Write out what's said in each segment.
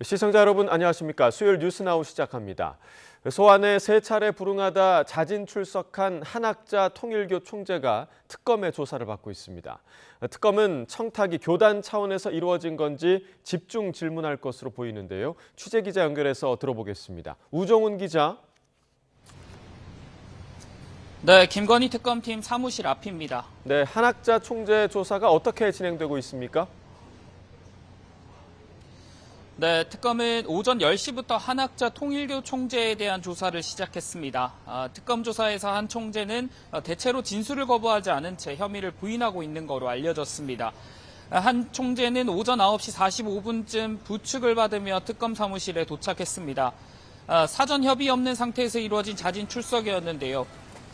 시청자 여러분 안녕하십니까. 수요일 뉴스나우 시작합니다. 소환에 3차례 불응하다 자진 출석한 한학자 통일교 총재가 특검의 조사를 받고 있습니다. 특검은 청탁이 교단 차원에서 이루어진 건지 집중 질문할 것으로 보이는데요. 취재기자 연결해서 들어보겠습니다. 우종훈 기자. 네, 김건희 특검팀 사무실 앞입니다. 네, 한학자 총재 조사가 어떻게 진행되고 있습니까? 네, 특검은 오전 10시부터 한학자 통일교 총재에 대한 조사를 시작했습니다. 특검 조사에서 한 총재는 대체로 진술을 거부하지 않은 채 혐의를 부인하고 있는 거로 알려졌습니다. 한 총재는 오전 9시 45분쯤 부축을 받으며 특검 사무실에 도착했습니다. 사전 협의 없는 상태에서 이루어진 자진 출석이었는데요.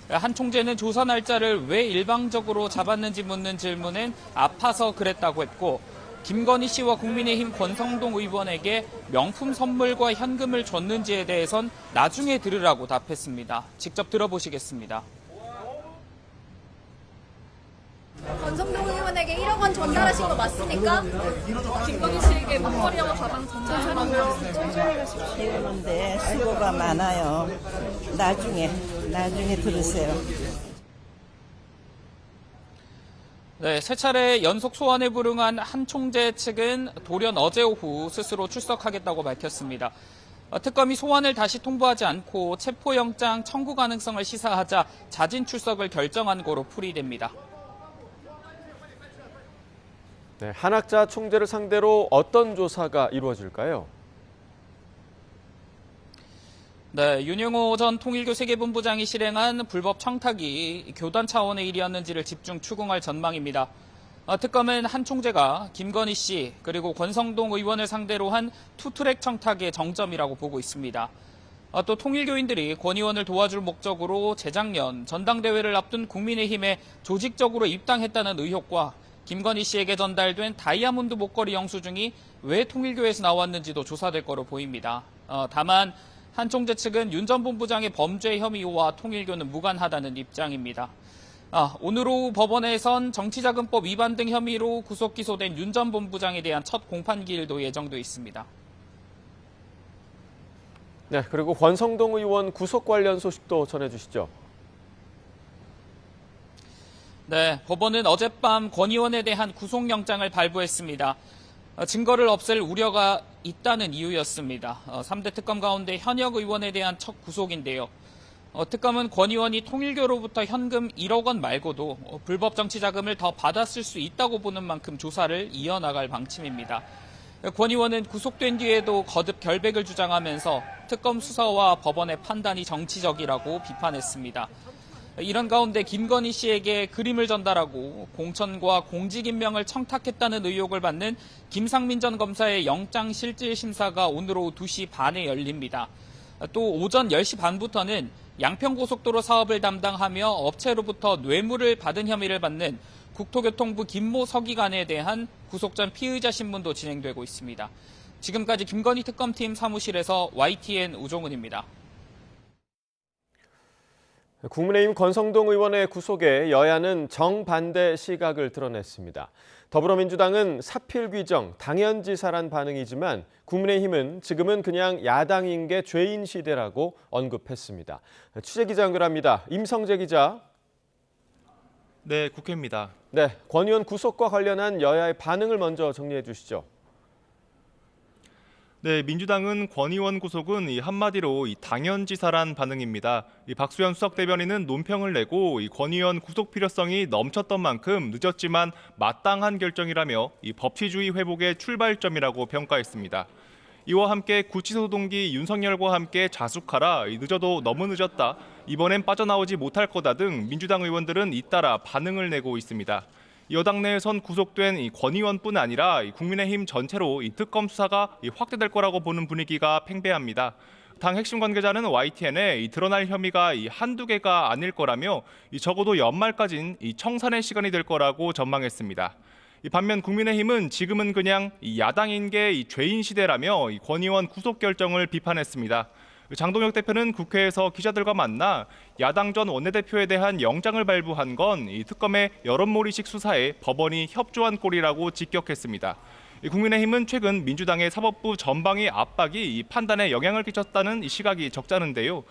한 총재는 조사 날짜를 왜 일방적으로 잡았는지 묻는 질문엔 아파서 그랬다고 했고, 김건희 씨와 국민의힘 권성동 의원에게 명품 선물과 현금을 줬는지에 대해선 나중에 들으라고 답했습니다. 직접 들어보시겠습니다. 권성동 의원에게 1억 원 전달하신 거 맞습니까? 김건희 씨에게 목걸이와 가방 전달하는 천천히 가십시오. 그런데 수고가 많아요. 나중에 들으세요. 네, 3차례 연속 소환에 불응한 한 총재 측은 돌연 어제 오후 스스로 출석하겠다고 밝혔습니다. 특검이 소환을 다시 통보하지 않고 체포영장 청구 가능성을 시사하자 자진 출석을 결정한 거로 풀이됩니다. 네, 한학자 총재를 상대로 어떤 조사가 이루어질까요? 네, 윤영호 전 통일교 세계본부장이 실행한 불법 청탁이 교단 차원의 일이었는지를 집중 추궁할 전망입니다. 특검은 한 총재가 김건희 씨 그리고 권성동 의원을 상대로 한 투트랙 청탁의 정점이라고 보고 있습니다. 또 통일교인들이 권 의원을 도와줄 목적으로 재작년 전당대회를 앞둔 국민의힘에 조직적으로 입당했다는 의혹과 김건희 씨에게 전달된 다이아몬드 목걸이 영수증이 왜 통일교에서 나왔는지도 조사될 거로 보입니다. 다만 한 총재 측은 윤 전 본부장의 범죄 혐의와 통일교는 무관하다는 입장입니다. 오늘 오후 법원에선 정치자금법 위반 등 혐의로 구속 기소된 윤 전 본부장에 대한 첫 공판기일도 예정돼 있습니다. 네, 그리고 권성동 의원 구속 관련 소식도 전해주시죠. 네, 법원은 어젯밤 권 의원에 대한 구속영장을 발부했습니다. 증거를 없앨 우려가 있다는 이유였습니다. 3대 특검 가운데 현역 의원에 대한 첫 구속인데요. 특검은 권 의원이 통일교로부터 현금 1억 원 말고도 불법 정치 자금을 더 받았을 수 있다고 보는 만큼 조사를 이어나갈 방침입니다. 권 의원은 구속된 뒤에도 거듭 결백을 주장하면서 특검 수사와 법원의 판단이 정치적이라고 비판했습니다. 이런 가운데 김건희 씨에게 그림을 전달하고 공천과 공직임명을 청탁했다는 의혹을 받는 김상민 전 검사의 영장실질심사가 오늘 오후 2시 반에 열립니다. 또 오전 10시 반부터는 양평고속도로 사업을 담당하며 업체로부터 뇌물을 받은 혐의를 받는 국토교통부 김모 서기관에 대한 구속 전 피의자 신문도 진행되고 있습니다. 지금까지 김건희 특검팀 사무실에서 YTN 우종훈입니다. 국민의힘 권성동 의원의 구속에 여야는 정반대 시각을 드러냈습니다. 더불어민주당은 사필 규정, 당연지사란 반응이지만 국민의힘은 지금은 그냥 야당인 게 죄인 시대라고 언급했습니다. 취재기자 연결합니다. 임성재 기자. 네, 국회입니다. 네, 권 의원 구속과 관련한 여야의 반응을 먼저 정리해 주시죠. 네, 민주당은 권 의원 구속은 한마디로 당연지사란 반응입니다. 박수현 수석대변인은 논평을 내고 권 의원 구속 필요성이 넘쳤던 만큼 늦었지만 마땅한 결정이라며 법치주의 회복의 출발점이라고 평가했습니다. 이와 함께 구치소 동기 윤석열과 함께 자숙하라, 늦어도 너무 늦었다, 이번엔 빠져나오지 못할 거다 등 민주당 의원들은 잇따라 반응을 내고 있습니다. 여당 내에선 구속된 권 의원뿐 아니라 국민의힘 전체로 특검 수사가 확대될 거라고 보는 분위기가 팽배합니다. 당 핵심 관계자는 YTN에 드러날 혐의가 한두 개가 아닐 거라며 적어도 연말까지는 청산의 시간이 될 거라고 전망했습니다. 반면 국민의힘은 지금은 그냥 야당인 게 죄인 시대라며 권 의원 구속 결정을 비판했습니다. 장동혁 대표는 국회에서 기자들과 만나 야당 전 원내대표에 대한 영장을 발부한 건 이 특검의 여론몰이식 수사에 법원이 협조한 꼴이라고 직격했습니다. 국민의힘은 최근 민주당의 사법부 전방위 압박이 이 판단에 영향을 끼쳤다는 이 시각이 적잖은데요.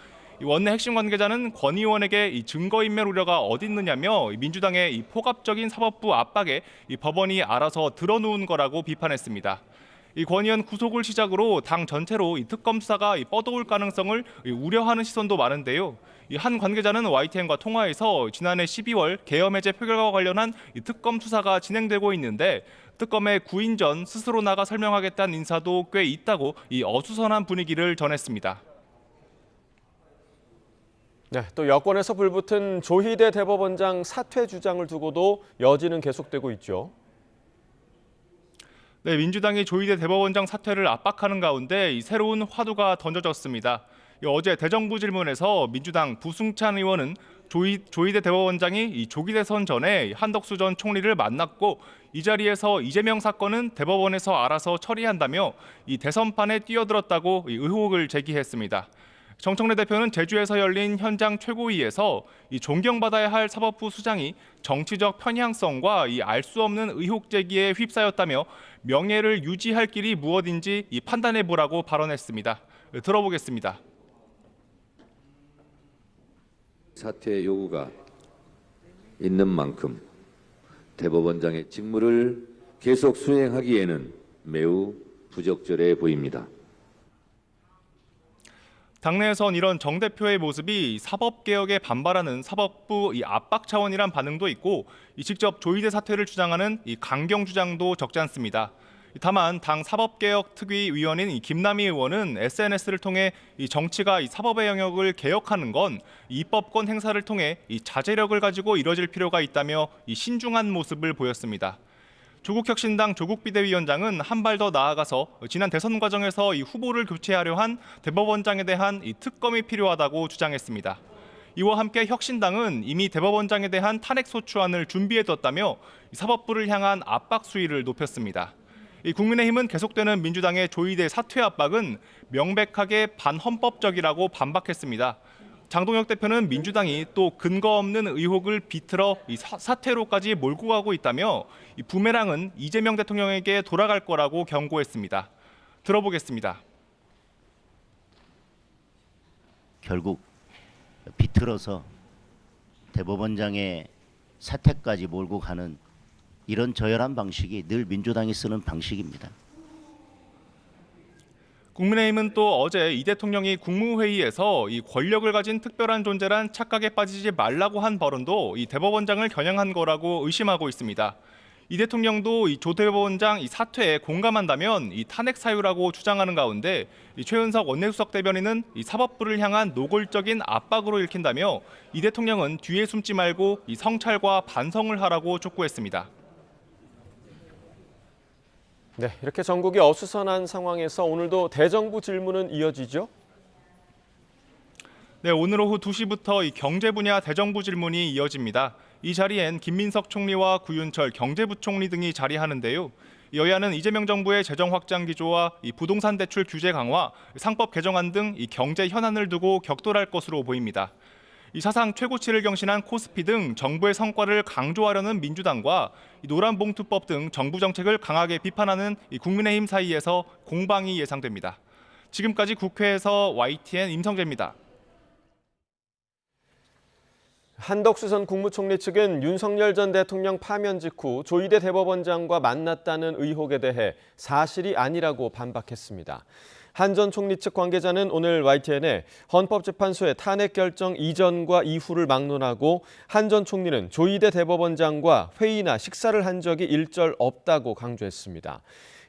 원내 핵심 관계자는 권 의원에게 이 증거인멸 우려가 어디 있느냐며 민주당의 이 포갑적인 사법부 압박에 이 법원이 알아서 들어놓은 거라고 비판했습니다. 이 권 의원 구속을 시작으로 당 전체로 이 특검 수사가 뻗어올 가능성을 우려하는 시선도 많은데요. 이 한 관계자는 YTN과 통화에서 지난해 12월 계엄 해제 표결과 관련한 이 특검 수사가 진행되고 있는데 특검의 구인 전 스스로 나가 설명하겠다는 인사도 꽤 있다고 이 어수선한 분위기를 전했습니다. 네, 또 여권에서 불붙은 조희대 대법원장 사퇴 주장을 두고도 여지는 계속되고 있죠. 네, 민주당이 조희대 대법원장 사퇴를 압박하는 가운데 이 새로운 화두가 던져졌습니다. 어제 대정부 질문에서 민주당 부승찬 의원은 조희대 대법원장이 이 조기 대선 전에 한덕수 전 총리를 만났고 이 자리에서 이재명 사건은 대법원에서 알아서 처리한다며 이 대선판에 뛰어들었다고 이 의혹을 제기했습니다. 정청래 대표는 제주에서 열린 현장 최고위에서 이 존경받아야 할 사법부 수장이 정치적 편향성과 이 알 수 없는 의혹 제기에 휩싸였다며 명예를 유지할 길이 무엇인지 이 판단해 보라고 발언했습니다. 들어보겠습니다. 사퇴 요구가 있는 만큼 대법원장의 직무를 계속 수행하기에는 매우 부적절해 보입니다. 당내에선 이런 정 대표의 모습이 사법개혁에 반발하는 사법부 이 압박 차원이란 반응도 있고 직접 조희대 사퇴를 주장하는 이 강경 주장도 적지 않습니다. 다만 당 사법개혁 특위 위원인 이 김남희 의원은 SNS를 통해 이 정치가 이 사법의 영역을 개혁하는 건 입법권 행사를 통해 이 자제력을 가지고 이뤄질 필요가 있다며 이 신중한 모습을 보였습니다. 조국혁신당 조국 비대위원장은 한 발 더 나아가서 지난 대선 과정에서 이 후보를 교체하려 한 대법원장에 대한 이 특검이 필요하다고 주장했습니다. 이와 함께 혁신당은 이미 대법원장에 대한 탄핵 소추안을 준비해뒀다며 사법부를 향한 압박 수위를 높였습니다. 이 국민의힘은 계속되는 민주당의 조희대 사퇴 압박은 명백하게 반헌법적이라고 반박했습니다. 장동혁 대표는 민주당이 또 근거 없는 의혹을 비틀어 이 사퇴로까지 몰고 가고 있다며 이 부메랑은 이재명 대통령에게 돌아갈 거라고 경고했습니다. 들어보겠습니다. 결국 비틀어서 대법원장의 사퇴까지 몰고 가는 이런 저열한 방식이 늘 민주당이 쓰는 방식입니다. 국민의힘은 또 어제 이 대통령이 국무회의에서 이 권력을 가진 특별한 존재란 착각에 빠지지 말라고 한 발언도 이 대법원장을 겨냥한 거라고 의심하고 있습니다. 이 대통령도 이 조 대법원장 이 사퇴에 공감한다면 이 탄핵 사유라고 주장하는 가운데 이 최은석 원내수석 대변인은 이 사법부를 향한 노골적인 압박으로 읽힌다며 이 대통령은 뒤에 숨지 말고 이 성찰과 반성을 하라고 촉구했습니다. 네, 이렇게 전국이 어수선한 상황에서 오늘도 대정부 질문은 이어지죠? 네, 오늘 오후 2시부터 이 경제 분야 대정부 질문이 이어집니다. 이 자리엔 김민석 총리와 구윤철 경제부총리 등이 자리하는데요. 여야는 이재명 정부의 재정 확장 기조와 이 부동산 대출 규제 강화, 상법 개정안 등 이 경제 현안을 두고 격돌할 것으로 보입니다. 이 사상 최고치를 경신한 코스피 등 정부의 성과를 강조하려는 민주당과 이 노란봉투법 등 정부 정책을 강하게 비판하는 이 국민의힘 사이에서 공방이 예상됩니다. 지금까지 국회에서 YTN 임성재입니다. 한덕수 전 국무총리 측은 윤석열 전 대통령 파면 직후 조희대 대법원장과 만났다는 의혹에 대해 사실이 아니라고 반박했습니다. 한 전 총리 측 관계자는 오늘 YTN에 헌법재판소의 탄핵 결정 이전과 이후를 막론하고 한 전 총리는 조희대 대법원장과 회의나 식사를 한 적이 일절 없다고 강조했습니다.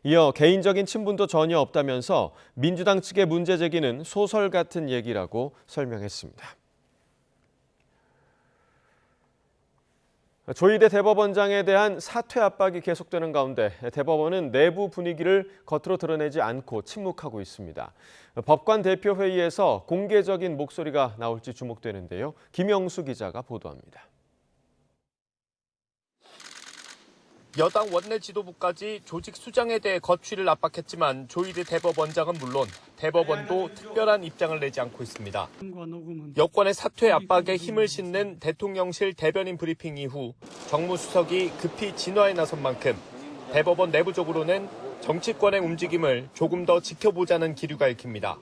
이어 개인적인 친분도 전혀 없다면서 민주당 측의 문제 제기는 소설 같은 얘기라고 설명했습니다. 조희대 대법원장에 대한 사퇴 압박이 계속되는 가운데 대법원은 내부 분위기를 겉으로 드러내지 않고 침묵하고 있습니다. 법관 대표회의에서 공개적인 목소리가 나올지 주목되는데요. 김영수 기자가 보도합니다. 여당 원내 지도부까지 조직 수장에 대해 거취를 압박했지만 조희대 대법원장은 물론 대법원도 특별한 입장을 내지 않고 있습니다. 여권의 사퇴 압박에 힘을 싣는 대통령실 대변인 브리핑 이후 정무수석이 급히 진화에 나선 만큼 대법원 내부적으로는 정치권의 움직임을 조금 더 지켜보자는 기류가 읽힙니다.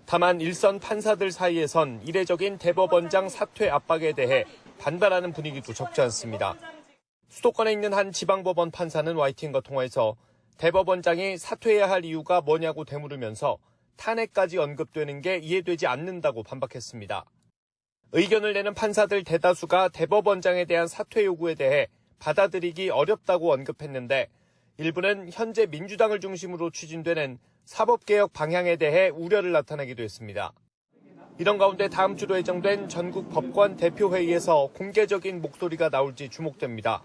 다만 일선 판사들 사이에선 이례적인 대법원장 사퇴 압박에 대해 반발하는 분위기도 적지 않습니다. 수도권에 있는 한 지방법원 판사는 YTN과 통화에서 대법원장이 사퇴해야 할 이유가 뭐냐고 되물으면서 탄핵까지 언급되는 게 이해되지 않는다고 반박했습니다. 의견을 내는 판사들 대다수가 대법원장에 대한 사퇴 요구에 대해 받아들이기 어렵다고 언급했는데 일부는 현재 민주당을 중심으로 추진되는 사법개혁 방향에 대해 우려를 나타내기도 했습니다. 이런 가운데 다음 주로 예정된 전국 법관 대표회의에서 공개적인 목소리가 나올지 주목됩니다.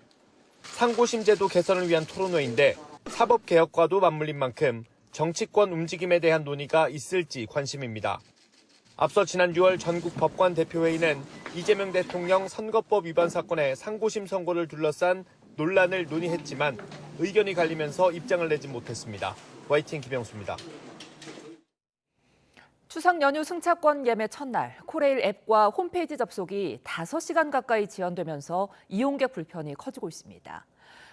상고심제도 개선을 위한 토론회인데 사법개혁과도 맞물린 만큼 정치권 움직임에 대한 논의가 있을지 관심입니다. 앞서 지난 6월 전국 법관 대표회의는 이재명 대통령 선거법 위반 사건의 상고심 선고를 둘러싼 논란을 논의했지만 의견이 갈리면서 입장을 내지 못했습니다. YTN 김영수입니다. 추석 연휴 승차권 예매 첫날 코레일 앱과 홈페이지 접속이 5시간 가까이 지연되면서 이용객 불편이 커지고 있습니다.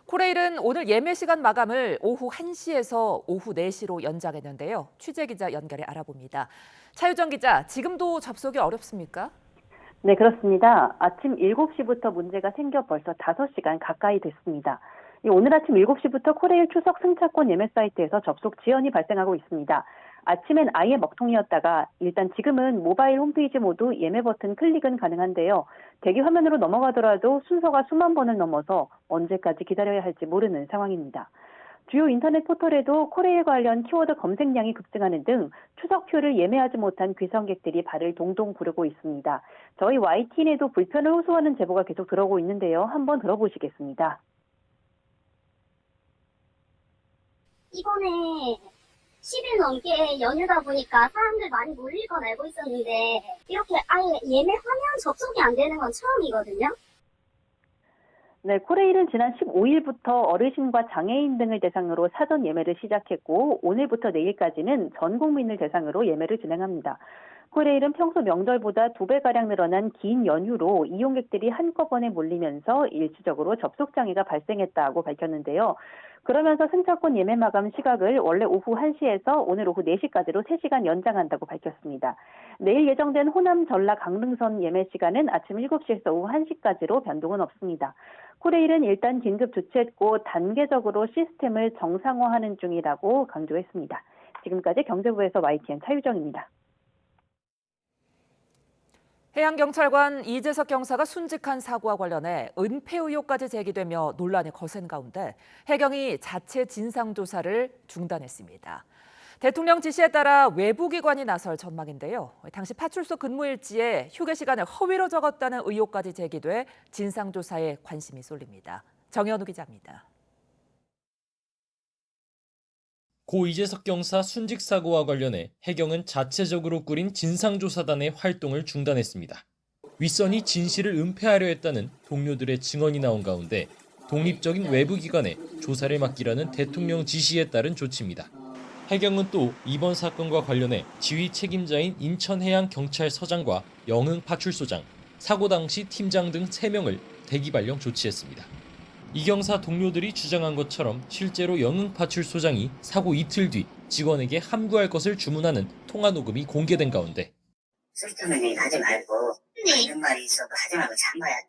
코레일은 오늘 예매 시간 마감을 오후 1시에서 오후 4시로 연장했는데요. 취재기자 연결해 알아봅니다. 차유정 기자, 지금도 접속이 어렵습니까? 네, 그렇습니다. 아침 7시부터 문제가 생겨 벌써 5시간 가까이 됐습니다. 오늘 아침 7시부터 코레일 추석 승차권 예매 사이트에서 접속 지연이 발생하고 있습니다. 아침엔 아예 먹통이었다가 일단 지금은 모바일 홈페이지 모두 예매 버튼 클릭은 가능한데요. 대기 화면으로 넘어가더라도 순서가 수만 번을 넘어서 언제까지 기다려야 할지 모르는 상황입니다. 주요 인터넷 포털에도 코레일 관련 키워드 검색량이 급증하는 등 추석표를 예매하지 못한 귀성객들이 발을 동동 구르고 있습니다. 저희 YTN에도 불편을 호소하는 제보가 계속 들어오고 있는데요. 한번 들어보시겠습니다. 이번에 10일 넘게 연휴다 보니까 사람들 많이 몰릴 건 알고 있었는데 이렇게 아예 예매 화면 접속이 안 되는 건 처음이거든요. 네, 코레일은 지난 15일부터 어르신과 장애인 등을 대상으로 사전 예매를 시작했고 오늘부터 내일까지는 전 국민을 대상으로 예매를 진행합니다. 코레일은 평소 명절보다 2배가량 늘어난 긴 연휴로 이용객들이 한꺼번에 몰리면서 일시적으로 접속 장애가 발생했다고 밝혔는데요. 그러면서 승차권 예매 마감 시각을 원래 오후 1시에서 오늘 오후 4시까지로 3시간 연장한다고 밝혔습니다. 내일 예정된 호남, 전라, 강릉선 예매 시간은 아침 7시에서 오후 1시까지로 변동은 없습니다. 코레일은 일단 긴급 조치했고 단계적으로 시스템을 정상화하는 중이라고 강조했습니다. 지금까지 경제부에서 YTN 차유정입니다. 해양경찰관 이재석 경사가 순직한 사고와 관련해 은폐 의혹까지 제기되며 논란이 거센 가운데 해경이 자체 진상조사를 중단했습니다. 대통령 지시에 따라 외부기관이 나설 전망인데요. 당시 파출소 근무일지에 휴게 시간을 허위로 적었다는 의혹까지 제기돼 진상조사에 관심이 쏠립니다. 정현우 기자입니다. 고 이재석 경사 순직 사고와 관련해 해경은 자체적으로 꾸린 진상조사단의 활동을 중단했습니다. 윗선이 진실을 은폐하려 했다는 동료들의 증언이 나온 가운데 독립적인 외부기관에 조사를 맡기라는 대통령 지시에 따른 조치입니다. 해경은 또 이번 사건과 관련해 지휘 책임자인 인천해양경찰서장과 영흥파출소장, 사고 당시 팀장 등 3명을 대기 발령 조치했습니다. 이 경사 동료들이 주장한 것처럼 실제로 영흥파출소장이 사고 이틀 뒤 직원에게 함구할 것을 주문하는 통화 녹음이 공개된 가운데 쓸데없는 얘기 하지 말고 하는 말이 있어도 하지 말고 참아야 돼.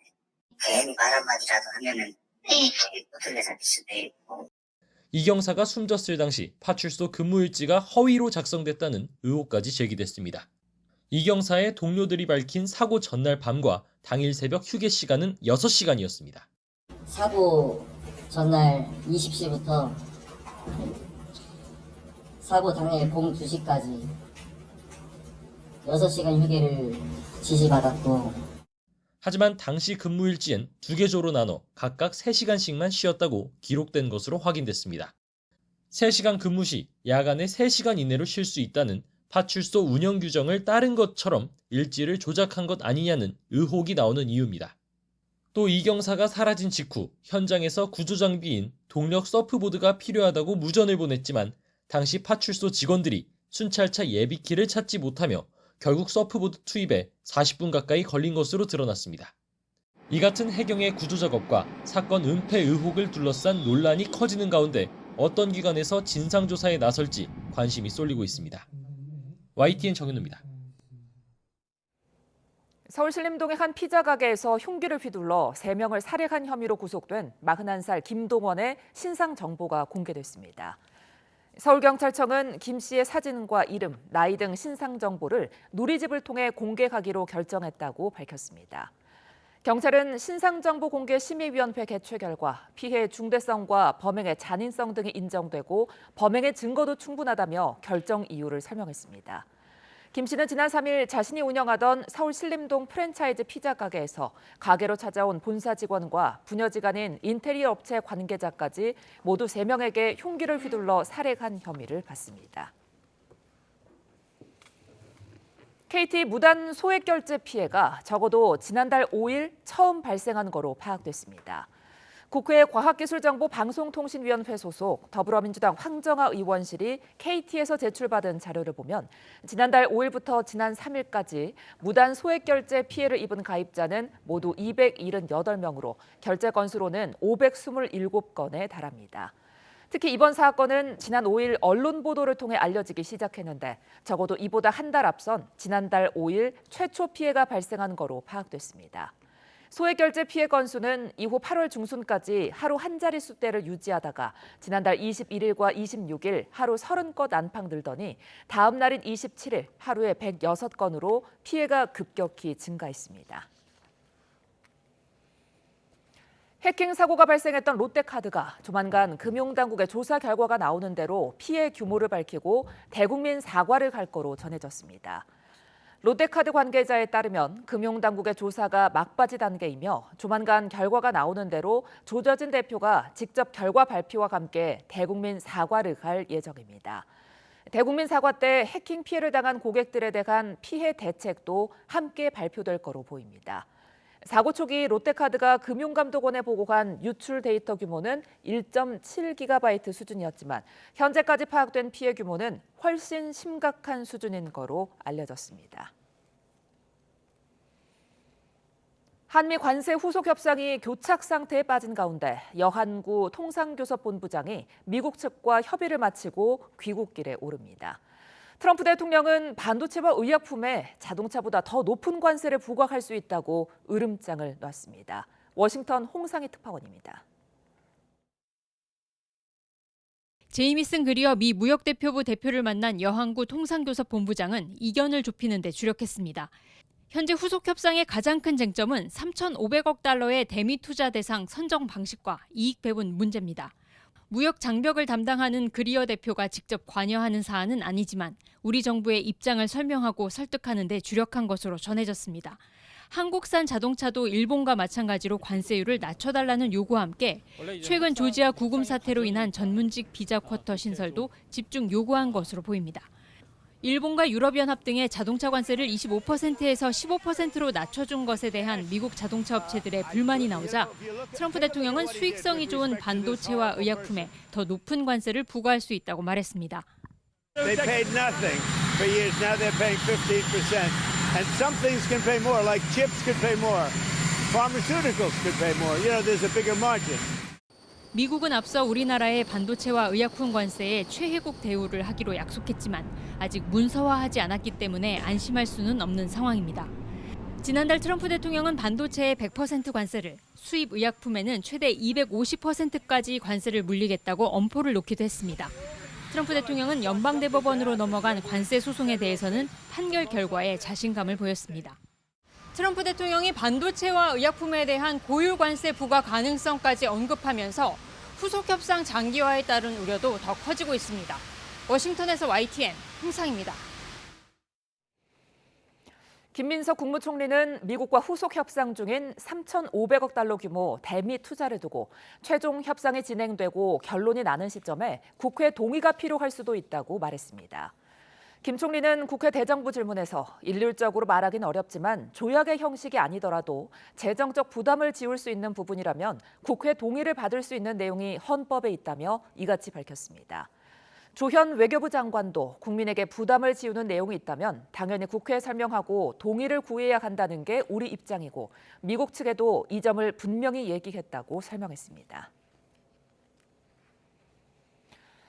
괜히 말 한마디라도 하면은 어떻게 살 수도 있고. 이 경사가 숨졌을 당시 파출소 근무일지가 허위로 작성됐다는 의혹까지 제기됐습니다. 이 경사의 동료들이 밝힌 사고 전날 밤과 당일 새벽 휴게 시간은 6시간이었습니다. 사고 전날 20시부터 사고 당일 봄 2시까지 6시간 휴게를 지시받았고 하지만 당시 근무일지엔 2개 조로 나눠 각각 3시간씩만 쉬었다고 기록된 것으로 확인됐습니다. 3시간 근무 시 야간에 3시간 이내로 쉴 수 있다는 파출소 운영 규정을 따른 것처럼 일지를 조작한 것 아니냐는 의혹이 나오는 이유입니다. 또 이 경사가 사라진 직후 현장에서 구조장비인 동력 서프보드가 필요하다고 무전을 보냈지만 당시 파출소 직원들이 순찰차 예비키를 찾지 못하며 결국 서프보드 투입에 40분 가까이 걸린 것으로 드러났습니다. 이 같은 해경의 구조작업과 사건 은폐 의혹을 둘러싼 논란이 커지는 가운데 어떤 기관에서 진상조사에 나설지 관심이 쏠리고 있습니다. YTN 정현우입니다. 서울 신림동의 한 피자 가게에서 흉기를 휘둘러 3명을 살해한 혐의로 구속된 41살 김동원의 신상 정보가 공개됐습니다. 서울경찰청은 김 씨의 사진과 이름, 나이 등 신상 정보를 누리집을 통해 공개하기로 결정했다고 밝혔습니다. 경찰은 신상정보 공개 심의위원회 개최 결과 피해의 중대성과 범행의 잔인성 등이 인정되고 범행의 증거도 충분하다며 결정 이유를 설명했습니다. 김 씨는 지난 3일 자신이 운영하던 서울 신림동 프랜차이즈 피자 가게에서 가게로 찾아온 본사 직원과 부녀지간인 인테리어 업체 관계자까지 모두 3명에게 흉기를 휘둘러 살해한 혐의를 받습니다. KT 무단 소액 결제 피해가 적어도 지난달 5일 처음 발생한 거로 파악됐습니다. 국회 과학기술정보방송통신위원회 소속 더불어민주당 황정아 의원실이 KT에서 제출받은 자료를 보면 지난달 5일부터 지난 3일까지 무단 소액 결제 피해를 입은 가입자는 모두 278명으로 결제 건수로는 527건에 달합니다. 특히 이번 사건은 지난 5일 언론 보도를 통해 알려지기 시작했는데 적어도 이보다 한 달 앞선 지난달 5일 최초 피해가 발생한 거로 파악됐습니다. 소액 결제 피해 건수는 이후 8월 중순까지 하루 한 자릿수대를 유지하다가 지난달 21일과 26일 하루 30건 안팎 늘더니 다음 날인 27일 하루에 106건으로 피해가 급격히 증가했습니다. 해킹 사고가 발생했던 롯데카드가 조만간 금융당국의 조사 결과가 나오는 대로 피해 규모를 밝히고 대국민 사과를 할 거로 전해졌습니다. 롯데카드 관계자에 따르면 금융당국의 조사가 막바지 단계이며 조만간 결과가 나오는 대로 조져진 대표가 직접 결과 발표와 함께 대국민 사과를 할 예정입니다. 대국민 사과 때 해킹 피해를 당한 고객들에 대한 피해 대책도 함께 발표될 거로 보입니다. 사고 초기 롯데카드가 금융감독원에 보고한 유출 데이터 규모는 1.7GB 수준이었지만 현재까지 파악된 피해 규모는 훨씬 심각한 수준인 거로 알려졌습니다. 한미 관세 후속 협상이 교착 상태에 빠진 가운데 여한구 통상교섭본부장이 미국 측과 협의를 마치고 귀국길에 오릅니다. 트럼프 대통령은 반도체와 의약품에 자동차보다 더 높은 관세를 부과할 수 있다고 으름장을 놨습니다. 워싱턴 홍상희 특파원입니다. 제이미슨 그리어 미 무역대표부 대표를 만난 여한구 통상교섭본부장은 이견을 좁히는 데 주력했습니다. 현재 후속 협상의 가장 큰 쟁점은 3,500억 달러의 대미 투자 대상 선정 방식과 이익 배분 문제입니다. 무역 장벽을 담당하는 그리어 대표가 직접 관여하는 사안은 아니지만 우리 정부의 입장을 설명하고 설득하는 데 주력한 것으로 전해졌습니다. 한국산 자동차도 일본과 마찬가지로 관세율을 낮춰달라는 요구와 함께 최근 조지아 구금 사태로 인한 전문직 비자 쿼터 신설도 집중 요구한 것으로 보입니다. 일본과 유럽연합 등의 자동차 관세를 25%에서 15%로 낮춰준 것에 대한 미국 자동차 업체들의 불만이 나오자 트럼프 대통령은 수익성이 좋은 반도체와 의약품에 더 높은 관세를 부과할 수 있다고 말했습니다. They paid nothing for years. Now they're paying 15%. And some things can pay more, like chips could pay more. Pharmaceuticals could pay more. You know, there's a bigger margin. 미국은 앞서 우리나라의 반도체와 의약품 관세에 최혜국 대우를 하기로 약속했지만 아직 문서화하지 않았기 때문에 안심할 수는 없는 상황입니다. 지난달 트럼프 대통령은 반도체의 100% 관세를, 수입 의약품에는 최대 250%까지 관세를 물리겠다고 엄포를 놓기도 했습니다. 트럼프 대통령은 연방대법원으로 넘어간 관세 소송에 대해서는 판결 결과에 자신감을 보였습니다. 트럼프 대통령이 반도체와 의약품에 대한 고유 관세 부과 가능성까지 언급하면서 후속 협상 장기화에 따른 우려도 더 커지고 있습니다. 워싱턴에서 YTN 홍상입니다. 김민석 국무총리는 미국과 후속 협상 중인 3,500억 달러 규모 대미 투자를 두고 최종 협상이 진행되고 결론이 나는 시점에 국회 동의가 필요할 수도 있다고 말했습니다. 김 총리는 국회 대정부 질문에서 일률적으로 말하긴 어렵지만 조약의 형식이 아니더라도 재정적 부담을 지울 수 있는 부분이라면 국회 동의를 받을 수 있는 내용이 헌법에 있다며 이같이 밝혔습니다. 조현 외교부 장관도 국민에게 부담을 지우는 내용이 있다면 당연히 국회에 설명하고 동의를 구해야 한다는 게 우리 입장이고 미국 측에도 이 점을 분명히 얘기했다고 설명했습니다.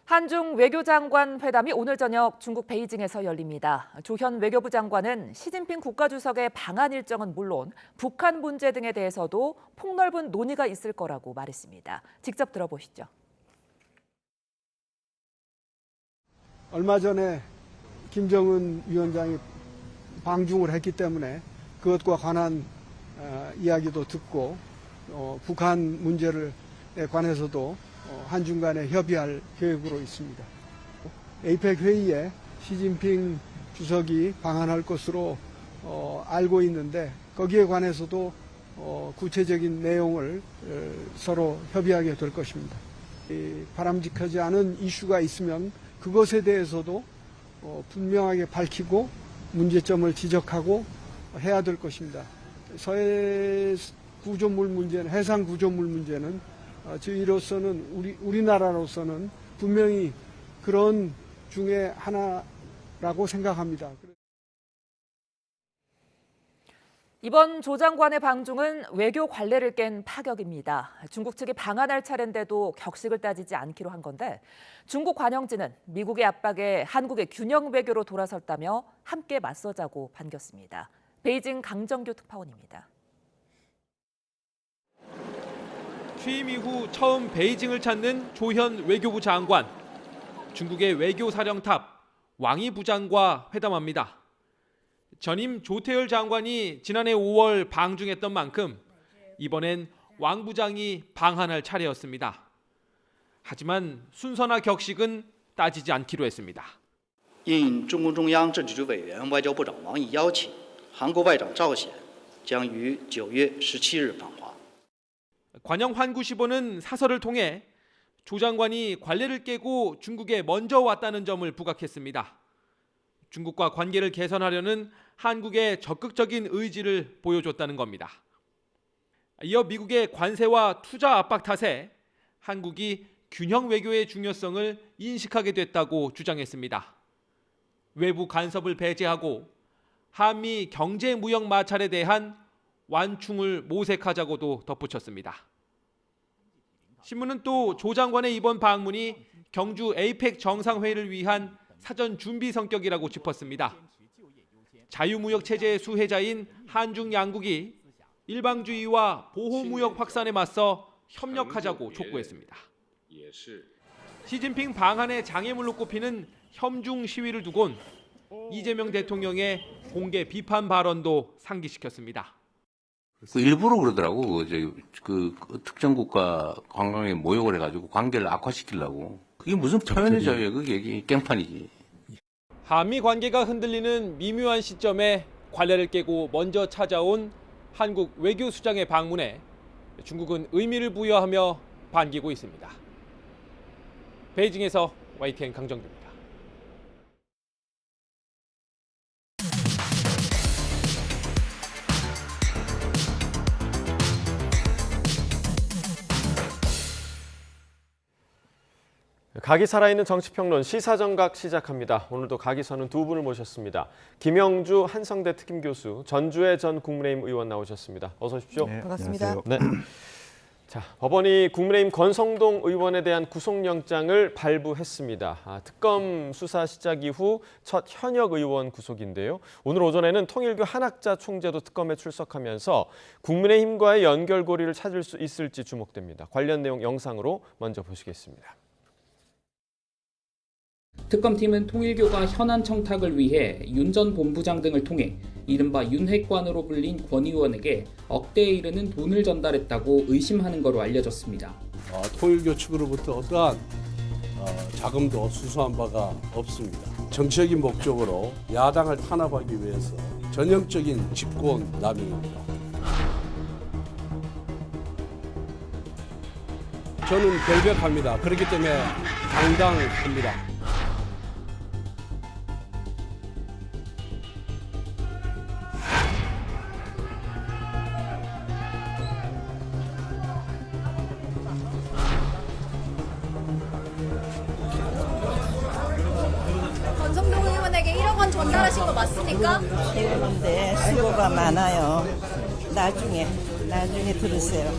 한중 외교장관 회담이 오늘 저녁 중국 베이징에서 열립니다. 조현 외교부 장관은 시진핑 국가주석의 방한 일정은 물론 북한 문제 등에 대해서도 폭넓은 논의가 있을 거라고 말했습니다. 직접 들어보시죠. 얼마 전에 김정은 위원장이 방중을 했기 때문에 그것과 관한 이야기도 듣고 북한 문제에 관해서도 한중 간에 협의할 계획으로 있습니다. 에이펙 회의에 시진핑 주석이 방한할 것으로 알고 있는데 거기에 관해서도 구체적인 내용을 서로 협의하게 될 것입니다. 바람직하지 않은 이슈가 있으면 그것에 대해서도 분명하게 밝히고 문제점을 지적하고 해야 될 것입니다. 서해 구조물 문제는, 해상 구조물 문제는 저희로서는, 우리나라로서는 분명히 그런 중에 하나라고 생각합니다. 이번 조 장관의 방중은 외교 관례를 깬 파격입니다. 중국 측이 방한할 차례인데도 격식을 따지지 않기로 한 건데 중국 관영지는 미국의 압박에 한국의 균형 외교로 돌아섰다며 함께 맞서자고 반겼습니다. 베이징 강정규 특파원입니다. 취임 이후 처음 베이징을 찾는 조현 외교부 장관. 중국의 외교사령탑 왕이 부장과 회담합니다. 전임 조태열 장관이 지난해 5월 방중했던 만큼 이번엔 왕 부장이 방한할 차례였습니다. 하지만 순서나 격식은 따지지 않기로 했습니다. 应中共中央政治局委员外交部长王毅邀请，韩国外长赵显将于9月17日访华。 관영 환구시보는 사설을 통해 조 장관이 관례를 깨고 중국에 먼저 왔다는 점을 부각했습니다. 중국과 관계를 개선하려는 한국의 적극적인 의지를 보여줬다는 겁니다. 이어 미국의 관세와 투자 압박 탓에 한국이 균형 외교의 중요성을 인식하게 됐다고 주장했습니다. 외부 간섭을 배제하고 한미 경제 무역 마찰에 대한 완충을 모색하자고도 덧붙였습니다. 신문은 또 조 장관의 이번 방문이 경주 에이펙 정상회의를 위한 사전 준비 성격이라고 짚었습니다. 자유무역 체제의 수혜자인 한중 양국이 일방주의와 보호무역 확산에 맞서 협력하자고 촉구했습니다. 시진핑 방한의 장애물로 꼽히는 혐중 시위를 두곤 이재명 대통령의 공개 비판 발언도 상기시켰습니다. 일부러 그러더라고. 그 특정 국가 관광에 모욕을 해가지고 관계를 악화시키려고. 그게 무슨 표현의 자유예요? 그게 깽판이지. 한미 관계가 흔들리는 미묘한 시점에 관례를 깨고 먼저 찾아온 한국 외교수장의 방문에 중국은 의미를 부여하며 반기고 있습니다. 베이징에서 YTN 강정규입니다. 각이 살아있는 정치평론 시사정각 시작합니다. 오늘도 각이서는 두 분을 모셨습니다. 김영주 한성대 특임교수, 전주혜 전 국민의힘 의원 나오셨습니다. 어서 오십시오. 네, 반갑습니다. 네. 자, 법원이 국민의힘 권성동 의원에 대한 구속영장을 발부했습니다. 특검 수사 시작 이후 첫 현역 의원 구속인데요. 오늘 오전에는 통일교 한학자 총재도 특검에 출석하면서 국민의힘과의 연결고리를 찾을 수 있을지 주목됩니다. 관련 내용 영상으로 먼저 보시겠습니다. 특검팀은 통일교가 현안 청탁을 위해 윤 전 본부장 등을 통해 이른바 윤핵관으로 불린 권 의원에게 억대에 이르는 돈을 전달했다고 의심하는 것으로 알려졌습니다. 통일교 측으로부터 어떠한 자금도 수수한 바가 없습니다. 정치적인 목적으로 야당을 탄압하기 위해서 전형적인 직권 남용입니다. 저는 결백합니다. 그렇기 때문에 당당합니다. 권성동 의원에게 1억 원 전달하신 거 맞습니까? 네, 수고가 많아요. 나중에 들으세요.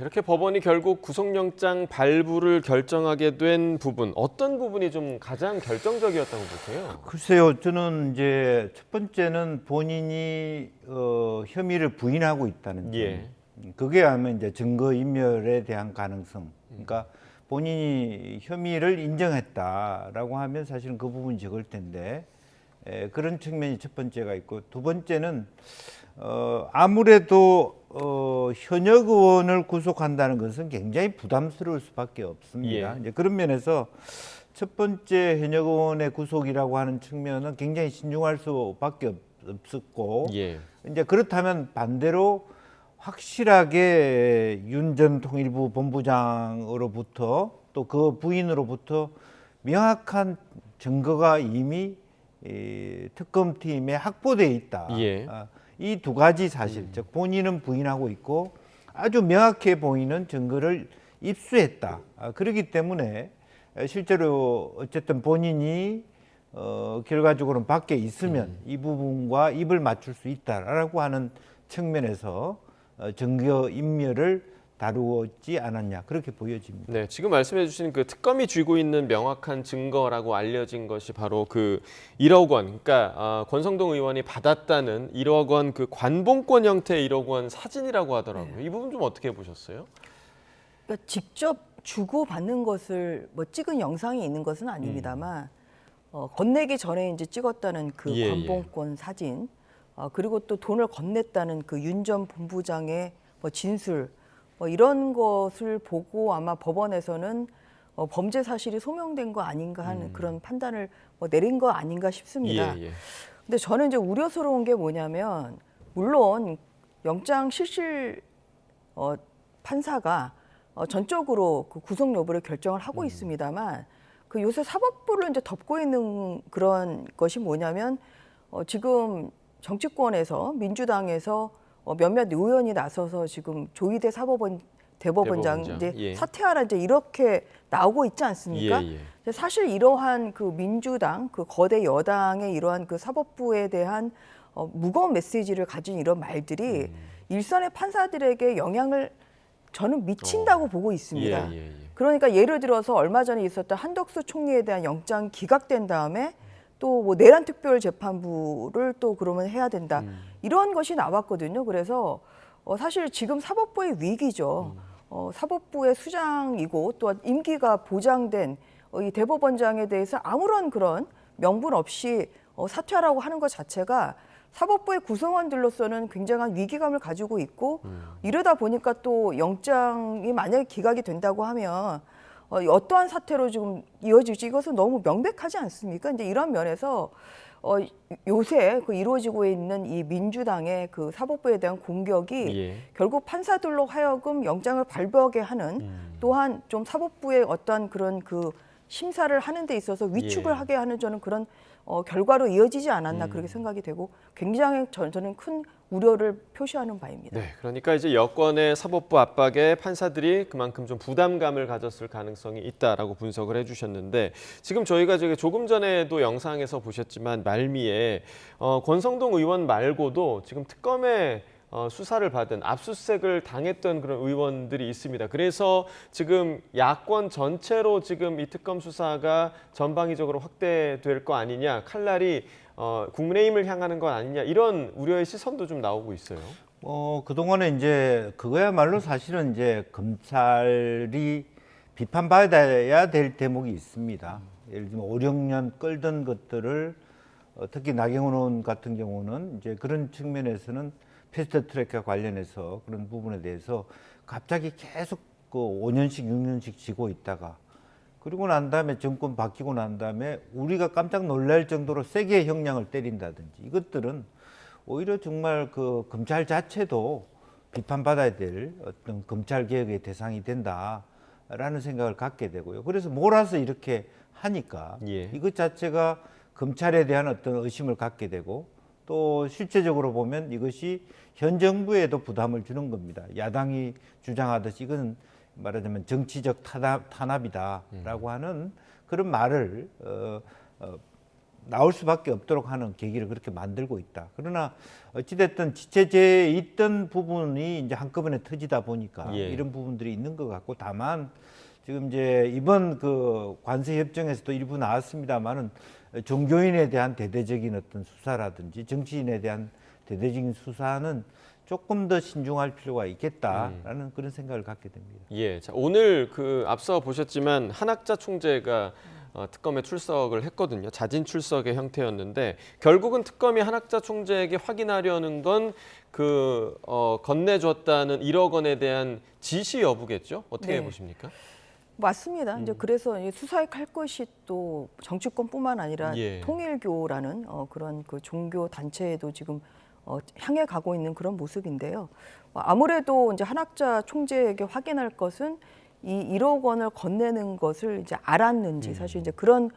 이렇게 법원이 결국 구속영장 발부를 결정하게 된 부분, 어떤 부분이 좀 가장 결정적이었다고 보세요? 글쎄요, 저는 이제 첫 번째는 본인이 혐의를 부인하고 있다는 점. 예. 그게 하면 이제 증거인멸에 대한 가능성. 그러니까 본인이 혐의를 인정했다라고 하면 사실은 그 부분이 적을 텐데 그런 측면이 첫 번째가 있고, 두 번째는 아무래도 현역 의원을 구속한다는 것은 굉장히 부담스러울 수밖에 없습니다. 예. 이제 그런 면에서 첫 번째 현역 의원의 구속이라고 하는 측면은 굉장히 신중할 수밖에 없었고, 예. 이제 그렇다면 반대로 확실하게 윤 전 통일부 본부장으로부터 또 그 부인으로부터 명확한 증거가 이미 특검팀에 확보되어 있다. 예. 이 두 가지 사실, 즉 본인은 부인하고 있고 아주 명확해 보이는 증거를 입수했다. 그렇기 때문에 실제로 어쨌든 본인이 결과적으로는 밖에 있으면 이 부분과 입을 맞출 수 있다라고 하는 측면에서 증거 인멸을 다루었지 않았냐, 그렇게 보여집니다. 네, 지금 말씀해 주신 그 특검이 쥐고 있는 명확한 증거라고 알려진 것이 바로 그 1억 원, 그러니까 권성동 의원이 받았다는 1억 원 그 관봉권 형태의 1억 원 사진이라고 하더라고요. 이 부분 좀 어떻게 보셨어요? 그러니까 직접 주고 받는 것을 뭐 찍은 영상이 있는 것은 아닙니다만 건네기 전에 이제 찍었다는 그 관봉권 사진, 그리고 또 돈을 건넸다는 그 윤 전 본부장의 뭐 진술, 뭐 이런 것을 보고 아마 법원에서는 범죄 사실이 소명된 거 아닌가 하는 그런 판단을 뭐 내린 거 아닌가 싶습니다. 근데 저는 이제 우려스러운 게 뭐냐면, 물론 영장 실질 판사가 전적으로 그 구속 여부를 결정을 하고 있습니다만, 그 요새 사법부를 이제 덮고 있는 그런 것이 뭐냐면, 지금 정치권에서 민주당에서 몇몇 의원이 나서서 지금 조희대 대법원장 이제 사퇴하라 이제 이렇게 나오고 있지 않습니까? 사실 이러한 그 민주당 그 거대 여당의 이러한 그 사법부에 대한 무거운 메시지를 가진 이런 말들이 일선의 판사들에게 영향을 저는 미친다고 보고 있습니다. 그러니까 예를 들어서 얼마 전에 있었던 한덕수 총리에 대한 영장 기각된 다음에 또 뭐 내란 특별 재판부를 또 그러면 해야 된다, 이런 것이 나왔거든요. 그래서 사실 지금 사법부의 위기죠. 사법부의 수장이고 또 임기가 보장된 이 대법원장에 대해서 아무런 그런 명분 없이 사퇴하라고 하는 것 자체가 사법부의 구성원들로서는 굉장한 위기감을 가지고 있고, 이러다 보니까 또 영장이 만약에 기각이 된다고 하면 어떠한 사태로 지금 이어질지 이것은 너무 명백하지 않습니까? 이제 이런 면에서 요새 그 이루어지고 있는 이 민주당의 그 사법부에 대한 공격이 결국 판사들로 하여금 영장을 발부하게 하는, 또한 좀 사법부의 어떤 그런 그 심사를 하는 데 있어서 위축을 하게 하는 저는 그런 결과로 이어지지 않았나 그렇게 생각이 되고, 굉장히 저는 큰 우려를 표시하는 바입니다. 네, 그러니까 이제 여권의 사법부 압박에 판사들이 그만큼 좀 부담감을 가졌을 가능성이 있다라고 분석을 해주셨는데, 지금 저희가 조금 전에도 영상에서 보셨지만 말미에 권성동 의원 말고도 지금 특검에 수사를 받은, 압수수색을 당했던 그런 의원들이 있습니다. 그래서 지금 야권 전체로 지금 이 특검 수사가 전방위적으로 확대될 거 아니냐, 칼날이 국민의힘을 향하는 건 아니냐, 이런 우려의 시선도 좀 나오고 있어요. 그동안에 이제 그거야말로 사실은 이제 검찰이 비판받아야 될 대목이 있습니다. 예를 들면 5, 6년 끌던 것들을 특히 나경원 의원 같은 경우는 이제 그런 측면에서는 패스트트랙과 관련해서 그런 부분에 대해서 갑자기 계속 그 5년씩 6년씩 지고 있다가, 그리고 난 다음에 정권 바뀌고 난 다음에 우리가 깜짝 놀랄 정도로 세게 형량을 때린다든지, 이것들은 오히려 정말 그 검찰 자체도 비판받아야 될 어떤 검찰 개혁의 대상이 된다라는 생각을 갖게 되고요. 그래서 몰아서 이렇게 하니까 이것 자체가 검찰에 대한 어떤 의심을 갖게 되고, 또 실제적으로 보면 이것이 현 정부에도 부담을 주는 겁니다. 야당이 주장하듯이 이건 말하자면 정치적 탄압이다라고 하는 그런 말을 나올 수밖에 없도록 하는 계기를 그렇게 만들고 있다. 그러나 어찌됐든 지체제에 있던 부분이 이제 한꺼번에 터지다 보니까 이런 부분들이 있는 것 같고, 다만 지금 이제 이번 그 관세 협정에서도 일부 나왔습니다만은 종교인에 대한 대대적인 어떤 수사라든지 정치인에 대한 대대적인 수사는 조금 더 신중할 필요가 있겠다라는 그런 생각을 갖게 됩니다. 예, 자, 오늘 그 앞서 보셨지만 한학자 총재가 특검에 출석을 했거든요. 자진 출석의 형태였는데 결국은 특검이 한학자 총재에게 확인하려는 건 그 건네줬다는 1억 원에 대한 지시 여부겠죠? 어떻게 보십니까? 맞습니다. 이제 그래서 수사에 갈 것이 또 정치권뿐만 아니라 통일교라는 그런 그 종교 단체에도 지금 향해 가고 있는 그런 모습인데요. 아무래도 이제 한학자 총재에게 확인할 것은 이 1억 원을 건네는 것을 이제 알았는지 사실 이제 그런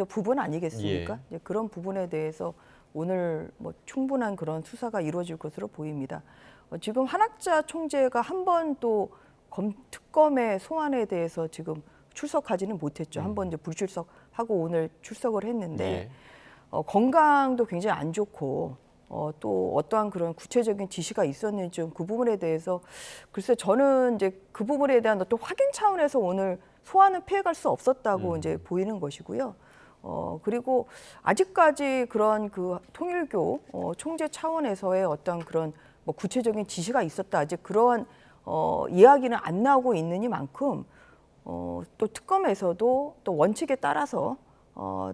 부분 아니겠습니까? 이제 그런 부분에 대해서 오늘 뭐 충분한 그런 수사가 이루어질 것으로 보입니다. 지금 한학자 총재가 한 번도 특검의 소환에 대해서 지금 출석하지는 못했죠. 한 번 이제 불출석하고 오늘 출석을 했는데 건강도 굉장히 안 좋고 또 어떠한 그런 구체적인 지시가 있었는지 좀 그 부분에 대해서 글쎄 저는 이제 그 부분에 대한 어떤 확인 차원에서 오늘 소환은 피해갈 수 없었다고 이제 보이는 것이고요. 그리고 아직까지 그런 그 통일교 총재 차원에서의 어떤 그런 뭐 구체적인 지시가 있었다. 아직 그러한 이야기는 안 나오고 있느니만큼 또 특검에서도 또 원칙에 따라서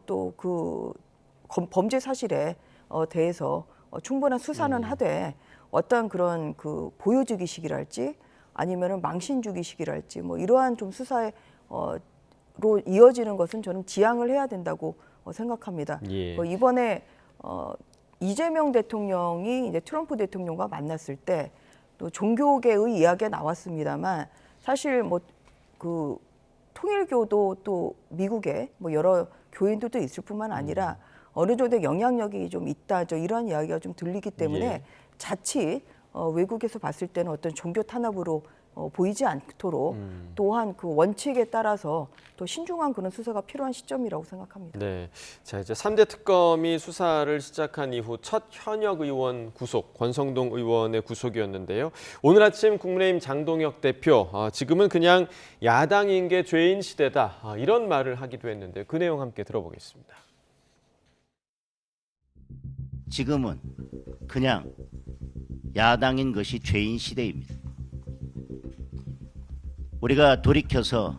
또 그 범죄 사실에 대해서 충분한 수사는 하되 어떤 그런 그 보여주기식이랄지 아니면은 망신주기식이랄지 뭐 이러한 좀 수사에 로 이어지는 것은 저는 지양을 해야 된다고 생각합니다. 이번에 이재명 대통령이 이제 트럼프 대통령과 만났을 때 또 종교계의 이야기가 나왔습니다만 사실 뭐 그 통일교도 또 미국에 뭐 여러 교인들도 있을 뿐만 아니라 어느 정도 영향력이 좀 있다, 이런 이야기가 좀 들리기 때문에 자칫 외국에서 봤을 때는 어떤 종교 탄압으로 보이지 않도록 또한 그 원칙에 따라서 또 신중한 그런 수사가 필요한 시점이라고 생각합니다. 네, 자 이제 3대 특검이 수사를 시작한 이후 첫 현역 의원 구속, 권성동 의원의 구속이었는데요. 오늘 아침 국민의힘 장동혁 대표, 지금은 그냥 야당인 게 죄인 시대다, 이런 말을 하기도 했는데 그 내용 함께 들어보겠습니다. 지금은 그냥 야당인 것이 죄인 시대입니다. 우리가 돌이켜서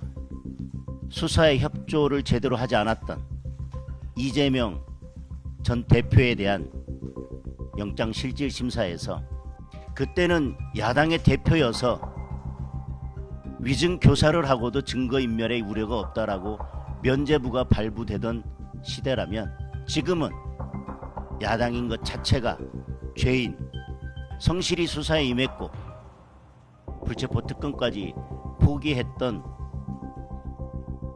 수사에 협조를 제대로 하지 않았던 이재명 전 대표에 대한 영장실질심사에서 그때는 야당의 대표여서 위증교사를 하고도 증거인멸의 우려가 없다라고 면죄부가 발부되던 시대라면 지금은 야당인 것 자체가 죄인, 성실히 수사에 임했고 불체포 특검까지 포기했던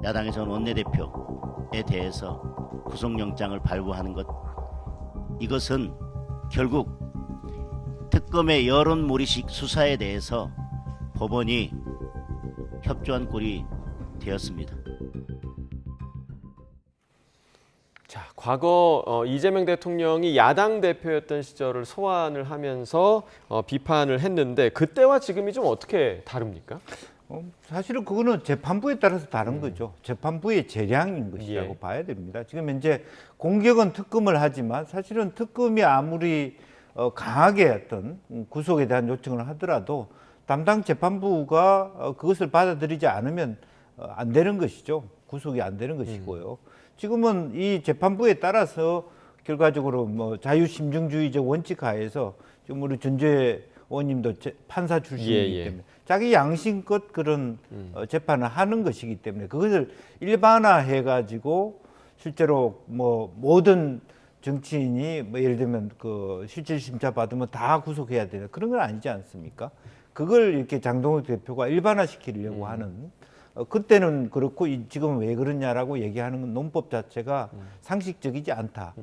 야당의 전 원내대표에 대해서 구속영장을 발부하는 것, 이것은 결국 특검의 여론몰이식 수사에 대해서 법원이 협조한 꼴이 되었습니다. 자, 과거 이재명 대통령이 야당 대표였던 시절을 소환을 하면서 비판을 했는데 그때와 지금이 좀 어떻게 다릅니까? 사실은 그거는 재판부에 따라서 다른 거죠. 재판부의 재량인 것이라고 봐야 됩니다. 지금 현재 공격은 특검을 하지만 사실은 특검이 아무리 강하게 어떤 구속에 대한 요청을 하더라도 담당 재판부가 그것을 받아들이지 않으면 안 되는 것이죠. 구속이 안 되는 것이고요. 지금은 이 재판부에 따라서 결과적으로 뭐 자유심증주의적 원칙 하에서 지금 우리 전재 의원님도 판사 출신이기 때문에 자기 양심껏 그런 재판을 하는 것이기 때문에 그것을 일반화해 가지고 실제로 뭐 모든 정치인이 뭐 예를 들면 그 실질심사 받으면 다 구속해야 되는 그런 건 아니지 않습니까? 그걸 이렇게 장동혁 대표가 일반화시키려고 하는 그때는 그렇고 지금은 왜 그러냐라고 얘기하는 논법 자체가 상식적이지 않다.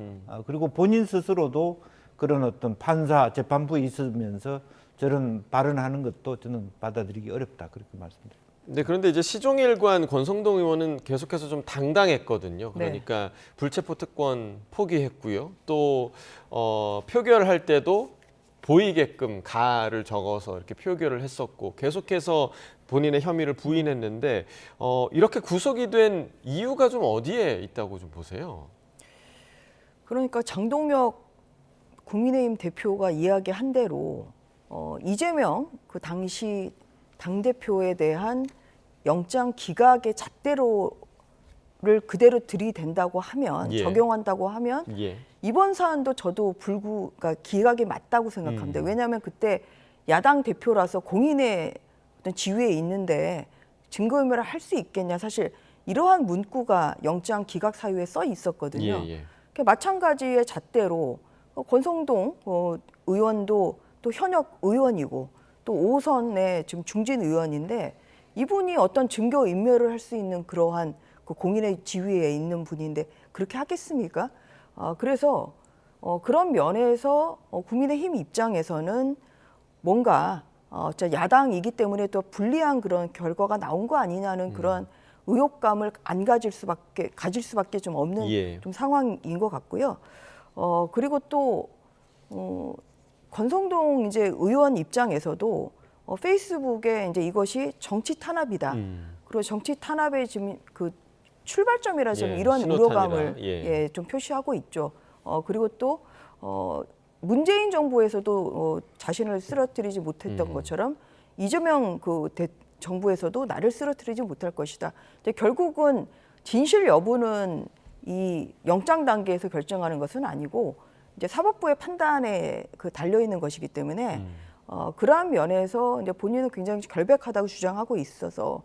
그리고 본인 스스로도 그런 어떤 판사, 재판부에 있으면서 저런 발언하는 것도 저는 받아들이기 어렵다. 그렇게 말씀드립니다. 네, 그런데 이제 시종일관 권성동 의원은 계속해서 좀 당당했거든요. 그러니까 불체포 특권 포기했고요. 또 표결할 때도 보이게끔 가를 적어서 이렇게 표결을 했었고 계속해서 본인의 혐의를 부인했는데 이렇게 구속이 된 이유가 좀 어디에 있다고 좀 보세요? 그러니까 장동혁 국민의힘 대표가 이야기한 대로 이재명 그 당시 당대표에 대한 영장 기각의 잣대로를 그대로 들이댄다고 하면 적용한다고 하면 이번 사안도 저도 그러니까 기각이 맞다고 생각합니다. 왜냐하면 그때 야당 대표라서 공인의 어떤 지위에 있는데 증거인멸을 할 수 있겠냐. 사실 이러한 문구가 영장 기각 사유에 써 있었거든요. 마찬가지의 잣대로 권성동 의원도 또 현역 의원이고 또 5선의 지금 중진 의원인데 이분이 어떤 증거 인멸을 할 수 있는 그러한 그 공인의 지위에 있는 분인데 그렇게 하겠습니까? 그래서 그런 면에서 국민의힘 입장에서는 뭔가 야당이기 때문에 또 불리한 그런 결과가 나온 거 아니냐는 그런 의혹감을 안 가질 수밖에 좀 없는 좀 상황인 것 같고요. 그리고 또 권성동 이제 의원 입장에서도 페이스북에 이제 이것이 정치 탄압이다. 그리고 정치 탄압의 지금 그 출발점이라 좀 이런 우려감을 좀 표시하고 있죠. 그리고 또 문재인 정부에서도 자신을 쓰러뜨리지 못했던 것처럼 이재명 그 정부에서도 나를 쓰러뜨리지 못할 것이다. 근데 결국은 진실 여부는 이 영장 단계에서 결정하는 것은 아니고 이제 사법부의 판단에 달려 있는 것이기 때문에 그러한 면에서 이제 본인은 굉장히 결백하다고 주장하고 있어서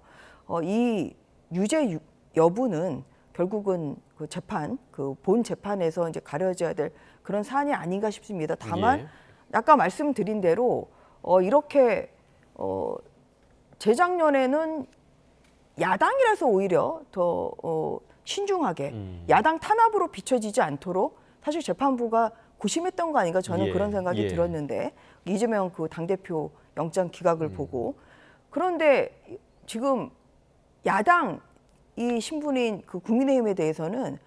이 유죄 여부는 결국은 그 재판, 그 본 재판에서 이제 가려져야 될 그런 사안이 아닌가 싶습니다. 다만 아까 말씀드린 대로 이렇게 재작년에는 야당이라서 오히려 더 신중하게 야당 탄압으로 비춰지지 않도록 사실 재판부가 고심했던 거 아닌가 저는 그런 생각이 들었는데 이재명 그 당대표 영장 기각을 보고 그런데 지금 야당 이 신분인 그 국민의힘에 대해서는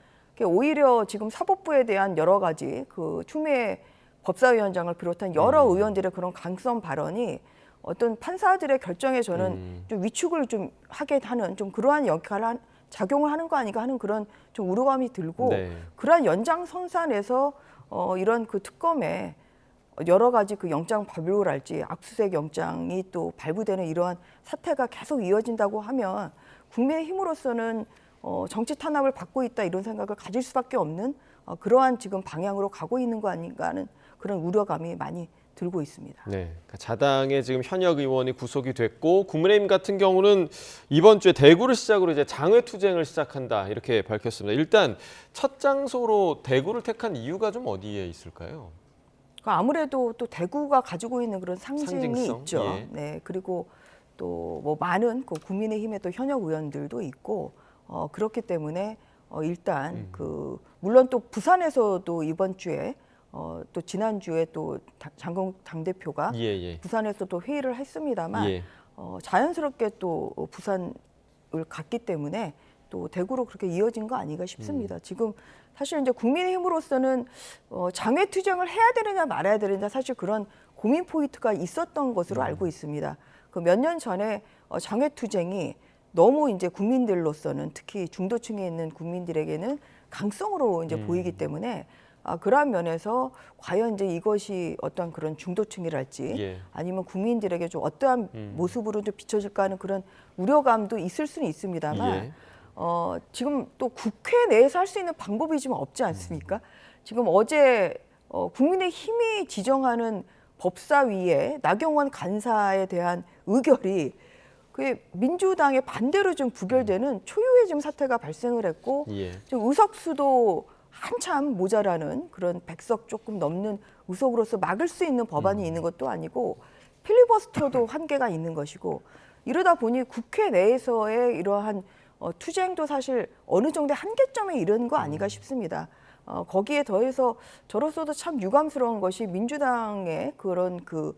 오히려 지금 사법부에 대한 여러 가지 그 추미애 법사위원장을 비롯한 여러 의원들의 그런 강성 발언이 어떤 판사들의 결정에 저는 좀 위축을 좀 하게 하는 좀 그러한 역할을 작용을 하는 거 아닌가 하는 그런 좀 우려감이 들고 그러한 연장선상에서 이런 그 특검에 여러 가지 그 영장 발부랄지 압수수색 영장이 또 발부되는 이러한 사태가 계속 이어진다고 하면 국민의힘으로서는 정치 탄압을 받고 있다 이런 생각을 가질 수밖에 없는 그러한 지금 방향으로 가고 있는 거 아닌가 하는 그런 우려감이 많이 들고 있습니다. 네, 그러니까 자당의 지금 현역 의원이 구속이 됐고 국민의힘 같은 경우는 이번 주에 대구를 시작으로 이제 장외 투쟁을 시작한다 이렇게 밝혔습니다. 일단 첫 장소로 대구를 택한 이유가 좀 어디에 있을까요? 아무래도 또 대구가 가지고 있는 그런 상징이 있죠. 네, 그리고 또 뭐 많은 그 국민의힘의 또 현역 의원들도 있고 그렇기 때문에 일단 그 물론 또 부산에서도 이번 주에 또 지난주에 또 장동혁 당대표가 부산에서 또 회의를 했습니다만 자연스럽게 또 부산을 갔기 때문에 또 대구로 그렇게 이어진 거 아닌가 싶습니다. 지금 사실 이제 국민의힘으로서는 장외 투쟁을 해야 되느냐 말아야 되느냐 사실 그런 고민 포인트가 있었던 것으로 알고 있습니다. 그 몇 년 전에 장외 투쟁이 너무 이제 국민들로서는 특히 중도층에 있는 국민들에게는 강성으로 이제 보이기 때문에 그러한 면에서 과연 이제 이것이 어떤 그런 중도층이랄지 아니면 국민들에게 좀 어떠한 모습으로 좀 비춰질까 하는 그런 우려감도 있을 수는 있습니다만 지금 또 국회 내에서 할 수 있는 방법이 좀 없지 않습니까? 지금 어제 국민의힘이 지정하는 법사위에 나경원 간사에 대한 의결이 그 민주당의 반대로 좀 부결되는 초유의 지금 사태가 발생을 했고 지금 의석수도 한참 모자라는 그런 100석 조금 넘는 의석으로서 막을 수 있는 법안이 있는 것도 아니고 필리버스터도 한계가 있는 것이고 이러다 보니 국회 내에서의 이러한 투쟁도 사실 어느 정도의 한계점에 이른 거 아닌가 싶습니다. 거기에 더해서 저로서도 참 유감스러운 것이 민주당의 그런 그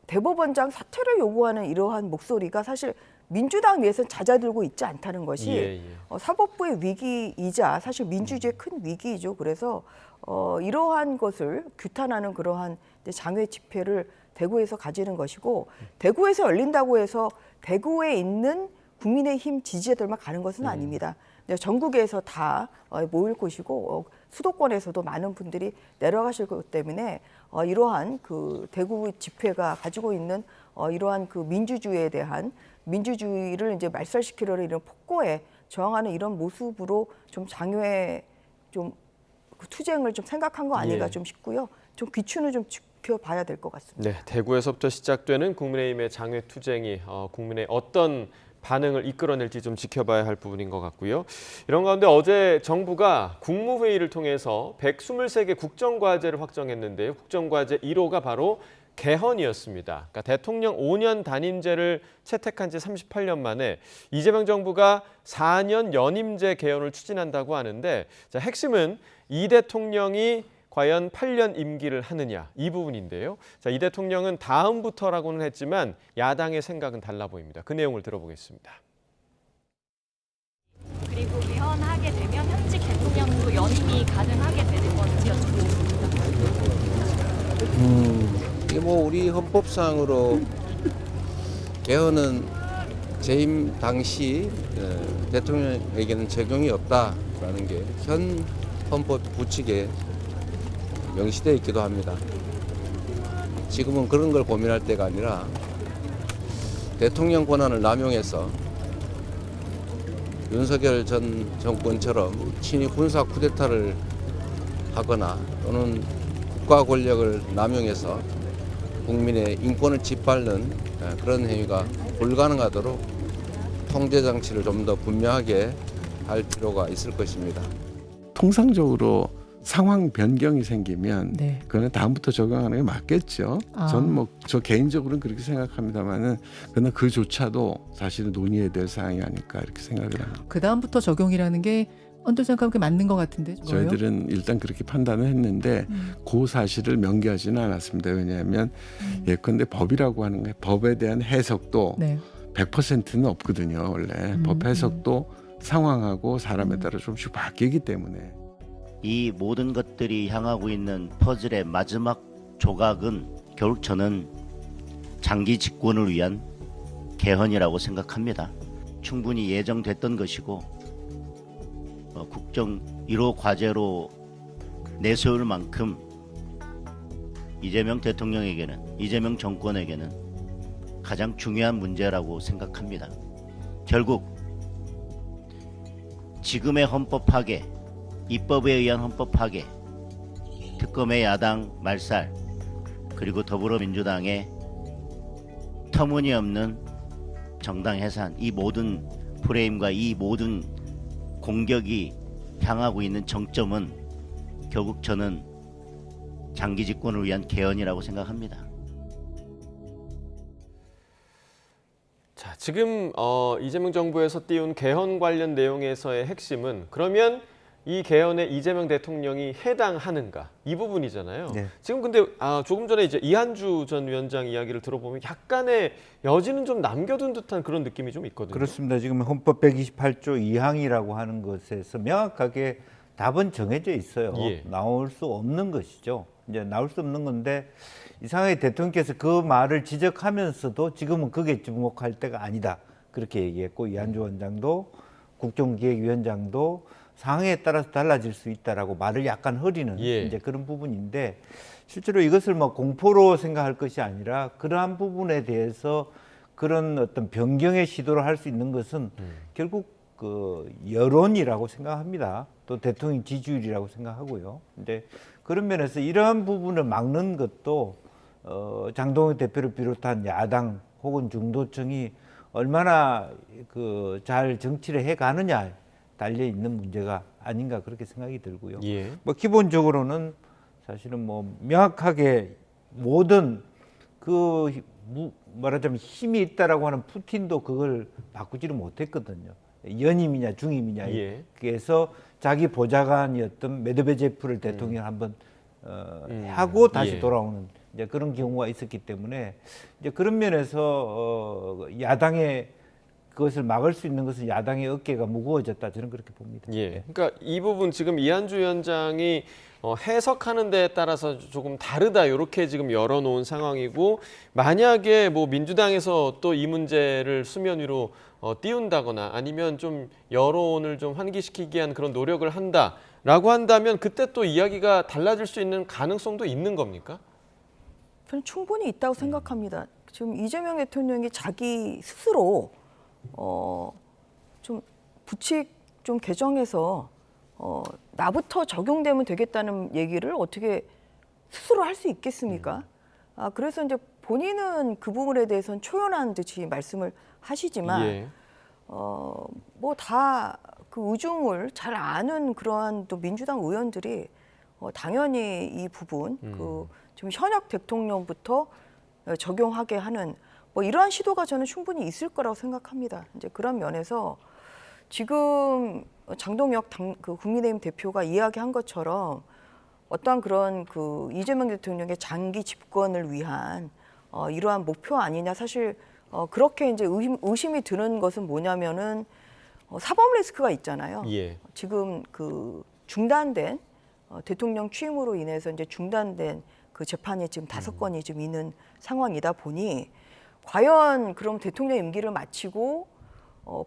대법원장 사퇴를 요구하는 이러한 목소리가 사실 민주당 내에서는 잦아들고 있지 않다는 것이 예. 사법부의 위기이자 사실 민주주의의 큰 위기이죠. 그래서 이러한 것을 규탄하는 그러한 이제 장외 집회를 대구에서 가지는 것이고 대구에서 열린다고 해서 대구에 있는 국민의힘 지지자들만 가는 것은 아닙니다. 전국에서 다 모일 곳이고 수도권에서도 많은 분들이 내려가실 것 때문에 이러한 그 대구 집회가 가지고 있는 이러한 그 민주주의에 대한 민주주의를 이제 말살시키려는 이런 폭거에 저항하는 이런 모습으로 좀 장외 좀 투쟁을 좀 생각한 거 아닌가 좀 싶고요. 좀 귀추는 좀 지켜봐야 될 것 같습니다. 네, 대구에서부터 시작되는 국민의힘의 장외 투쟁이 국민의 어떤 반응을 이끌어낼지 좀 지켜봐야 할 부분인 것 같고요. 이런 가운데 어제 정부가 국무회의를 통해서 123개 국정과제를 확정했는데요. 국정과제 1호가 바로 개헌이었습니다. 그러니까 대통령 5년 단임제를 채택한 지 38년 만에 이재명 정부가 4년 연임제 개헌을 추진한다고 하는데 자, 핵심은 이 대통령이 과연 8년 임기를 하느냐 이 부분인데요. 자, 이 대통령은 다음부터라고는 했지만 야당의 생각은 달라 보입니다. 그 내용을 들어보겠습니다. 그리고 개헌하게 되면 현직 대통령도 연임이 가능하게 되는 건지 여쭤보겠습니다. 이게 뭐 우리 헌법상으로 개헌은 재임 당시 대통령에게는 적용이 없다라는 게 현 헌법 부칙에 명시되어 있기도 합니다. 지금은 그런 걸 고민할 때가 아니라 대통령 권한을 남용해서 윤석열 전 정권처럼 친위 군사 쿠데타를 하거나 또는 국가 권력을 남용해서 국민의 인권을 짓밟는 그런 행위가 불가능하도록 통제 장치를 좀 더 분명하게 할 필요가 있을 것입니다. 통상적으로 상황 변경이 생기면 그거는 다음부터 적용하는 게 맞겠죠. 저는 뭐 저 개인적으로는 그렇게 생각합니다만은 그러나 그조차도 사실은 논의해야 될 사항이 아닐까 이렇게 생각을 합니다. 그 다음부터 적용이라는 게 언뜻 생각하면 맞는 것 같은데 뭐예요? 저희들은 일단 그렇게 판단을 했는데 그 사실을 명기하지는 않았습니다. 왜냐하면 예컨대 법이라고 하는 게 법에 대한 해석도 100%는 없거든요. 원래 법 해석도 상황하고 사람에 따라 조금씩 바뀌기 때문에 이 모든 것들이 향하고 있는 퍼즐의 마지막 조각은 결국 저는 장기 집권을 위한 개헌이라고 생각합니다. 충분히 예정됐던 것이고 국정 1호 과제로 내세울 만큼 이재명 대통령에게는 이재명 정권에게는 가장 중요한 문제라고 생각합니다. 결국 지금의 헌법 파괴, 입법에 의한 헌법 파괴, 특검의 야당 말살, 그리고 더불어민주당의 터무니없는 정당 해산, 이 모든 프레임과 이 모든 공격이 향하고 있는 정점은 결국 저는 장기 집권을 위한 개헌이라고 생각합니다. 자, 지금 이재명 정부에서 띄운 개헌 관련 내용에서의 핵심은 그러면 이 개헌에 이재명 대통령이 해당하는가 이 부분이잖아요. 지금 근데 조금 전에 이제 이한주 전 위원장 이야기를 들어보면 약간의 여지는 좀 남겨둔 듯한 그런 느낌이 좀 있거든요. 그렇습니다. 지금 헌법 128조 2항이라고 하는 것에서 명확하게 답은 정해져 있어요. 나올 수 없는 것이죠. 이제 나올 수 없는 건데 이상하게 대통령께서 그 말을 지적하면서도 지금은 그게 주목할 때가 아니다. 그렇게 얘기했고 이한주 원장도 국정기획위원장도 상황에 따라서 달라질 수 있다라고 말을 약간 흐리는 이제 그런 부분인데 실제로 이것을 뭐 공포로 생각할 것이 아니라 그러한 부분에 대해서 그런 어떤 변경의 시도를 할 수 있는 것은 결국 그 여론이라고 생각합니다. 또 대통령 지지율이라고 생각하고요. 근데 그런 면에서 이러한 부분을 막는 것도 장동혁 대표를 비롯한 야당 혹은 중도층이 얼마나 그 잘 정치를 해가느냐 달려 있는 문제가 아닌가 그렇게 생각이 들고요. 뭐 기본적으로는 사실은 뭐 명확하게 모든 그 말하자면 힘이 있다라고 하는 푸틴도 그걸 바꾸지를 못했거든요. 연임이냐 중임이냐 그래서 자기 보좌관이었던 메드베제프를 대통령 한번 하고 다시 돌아오는 이제 그런 경우가 있었기 때문에 이제 그런 면에서 야당의 그것을 막을 수 있는 것은 야당의 어깨가 무거워졌다, 저는 그렇게 봅니다. 예. 그러니까 이 부분 지금 이한주 위원장이 해석하는 데에 따라서 조금 다르다 이렇게 지금 열어놓은 상황이고, 만약에 뭐 민주당에서 또 이 문제를 수면 위로 띄운다거나 아니면 좀 여론을 좀 환기시키기 위한 그런 노력을 한다라고 한다면 그때 또 이야기가 달라질 수 있는 가능성도 있는 겁니까? 저는 충분히 있다고 생각합니다. 지금 이재명 대통령이 자기 스스로 좀 부칙 좀 개정해서 나부터 적용되면 되겠다는 얘기를 어떻게 스스로 할 수 있겠습니까? 그래서 이제 본인은 그 부분에 대해서는 초연한 듯이 말씀을 하시지만 예. 뭐 다 그 의중을 잘 아는 그러한 또 민주당 의원들이 당연히 이 부분 그 지금 현역 대통령부터 적용하게 하는 뭐 이러한 시도가 저는 충분히 있을 거라고 생각합니다. 이제 그런 면에서 지금 장동혁 그 국민의힘 대표가 이야기한 것처럼 어떠한 그런 그 이재명 대통령의 장기 집권을 위한 이러한 목표 아니냐. 사실 그렇게 이제 의심이 드는 것은 뭐냐면은 사법 리스크가 있잖아요. 예. 지금 그 중단된 대통령 취임으로 인해서 이제 중단된 그 재판이 지금 5건이 지금 있는 상황이다 보니 과연 그럼 대통령 임기를 마치고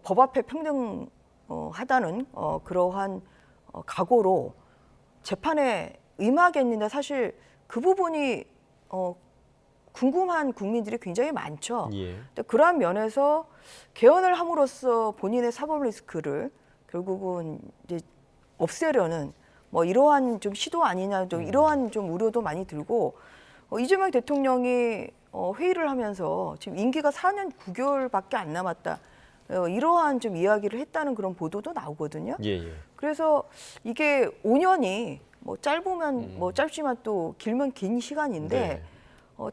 법 앞에 평등하다는 그러한 각오로 재판에 임하겠는데, 사실 그 부분이 궁금한 국민들이 굉장히 많죠. 예. 근데 그러한 면에서 개헌을 함으로써 본인의 사법 리스크를 결국은 이제 없애려는 뭐 이러한 좀 시도 아니냐, 좀 이러한 좀 우려도 많이 들고, 이재명 대통령이 회의를 하면서 지금 임기가 4년 9개월밖에 안 남았다, 이러한 좀 이야기를 했다는 그런 보도도 나오거든요. 예. 그래서 이게 5년이 뭐 짧으면 뭐 짧지만 또 길면 긴 시간인데 네.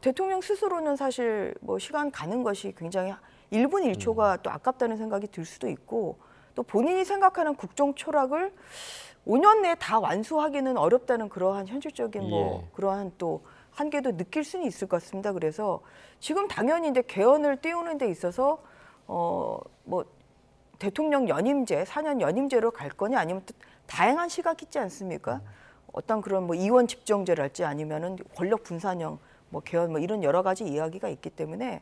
대통령 스스로는 사실 뭐 시간 가는 것이 굉장히 1분 1초가 또 아깝다는 생각이 들 수도 있고, 또 본인이 생각하는 국정 초락을 5년 내에 다 완수하기는 어렵다는 그러한 현실적인 뭐 예. 그러한 또 한계도 느낄 수는 있을 것 같습니다. 그래서 지금 당연히 이제 개헌을 띄우는 데 있어서 뭐 대통령 연임제, 4년 연임제로 갈 거냐, 아니면 또 다양한 시각이 있지 않습니까? 어떤 그런 뭐 이원 집정제랄지 아니면은 권력 분산형 뭐 개헌 뭐 이런 여러 가지 이야기가 있기 때문에,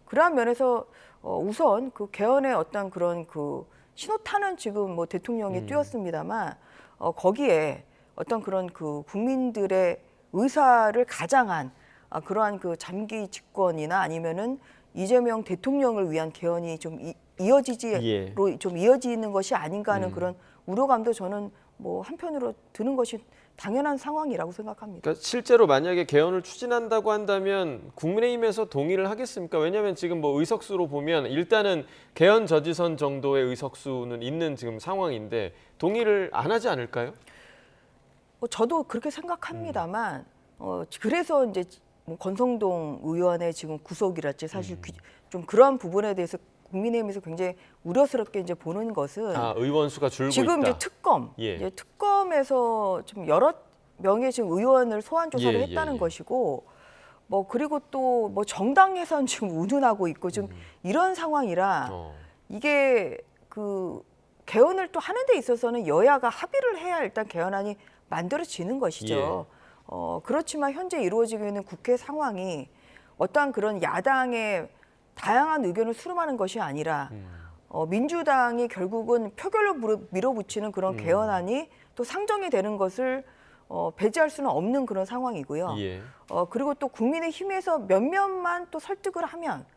그러한 면에서 우선 그 개헌의 어떤 그런 그 신호탄은 지금 뭐 대통령이 띄웠습니다만 거기에 어떤 그런 그 국민들의 의사를 가장한 그러한 그 장기 집권이나 아니면은 이재명 대통령을 위한 개헌이 좀 좀 이어지는 것이 아닌가 하는 그런 우려감도 저는 뭐 한편으로 드는 것이 당연한 상황이라고 생각합니다. 그러니까 실제로 만약에 개헌을 추진한다고 한다면 국민의힘에서 동의를 하겠습니까? 왜냐하면 지금 뭐 의석수로 보면 일단은 개헌 저지선 정도의 의석수는 있는 지금 상황인데 동의를 안 하지 않을까요? 저도 그렇게 생각합니다만 그래서 이제 뭐 권성동 의원의 지금 구속이랄지 사실 좀 그런 부분에 대해서 국민의힘에서 굉장히 우려스럽게 이제 보는 것은 의원 수가 줄고 지금 있다. 이제 특검, 예. 이제 특검에서 좀 여러 명의 지금 의원을 소환 조사를 했다는 것이고, 뭐 그리고 또 뭐 정당 예산 지금 운운하고 있고 지금 이런 상황이라 이게 그 개헌을 또 하는 데 있어서는 여야가 합의를 해야 일단 개헌안이 만들어지는 것이죠. 그렇지만 현재 이루어지고 있는 국회 상황이 어떠한 그런 야당의 다양한 의견을 수렴하는 것이 아니라 민주당이 결국은 표결로 밀어붙이는 그런 개헌안이 또 상정이 되는 것을 배제할 수는 없는 그런 상황이고요. 예. 그리고 또 국민의힘에서 몇몇만 또 설득을 하면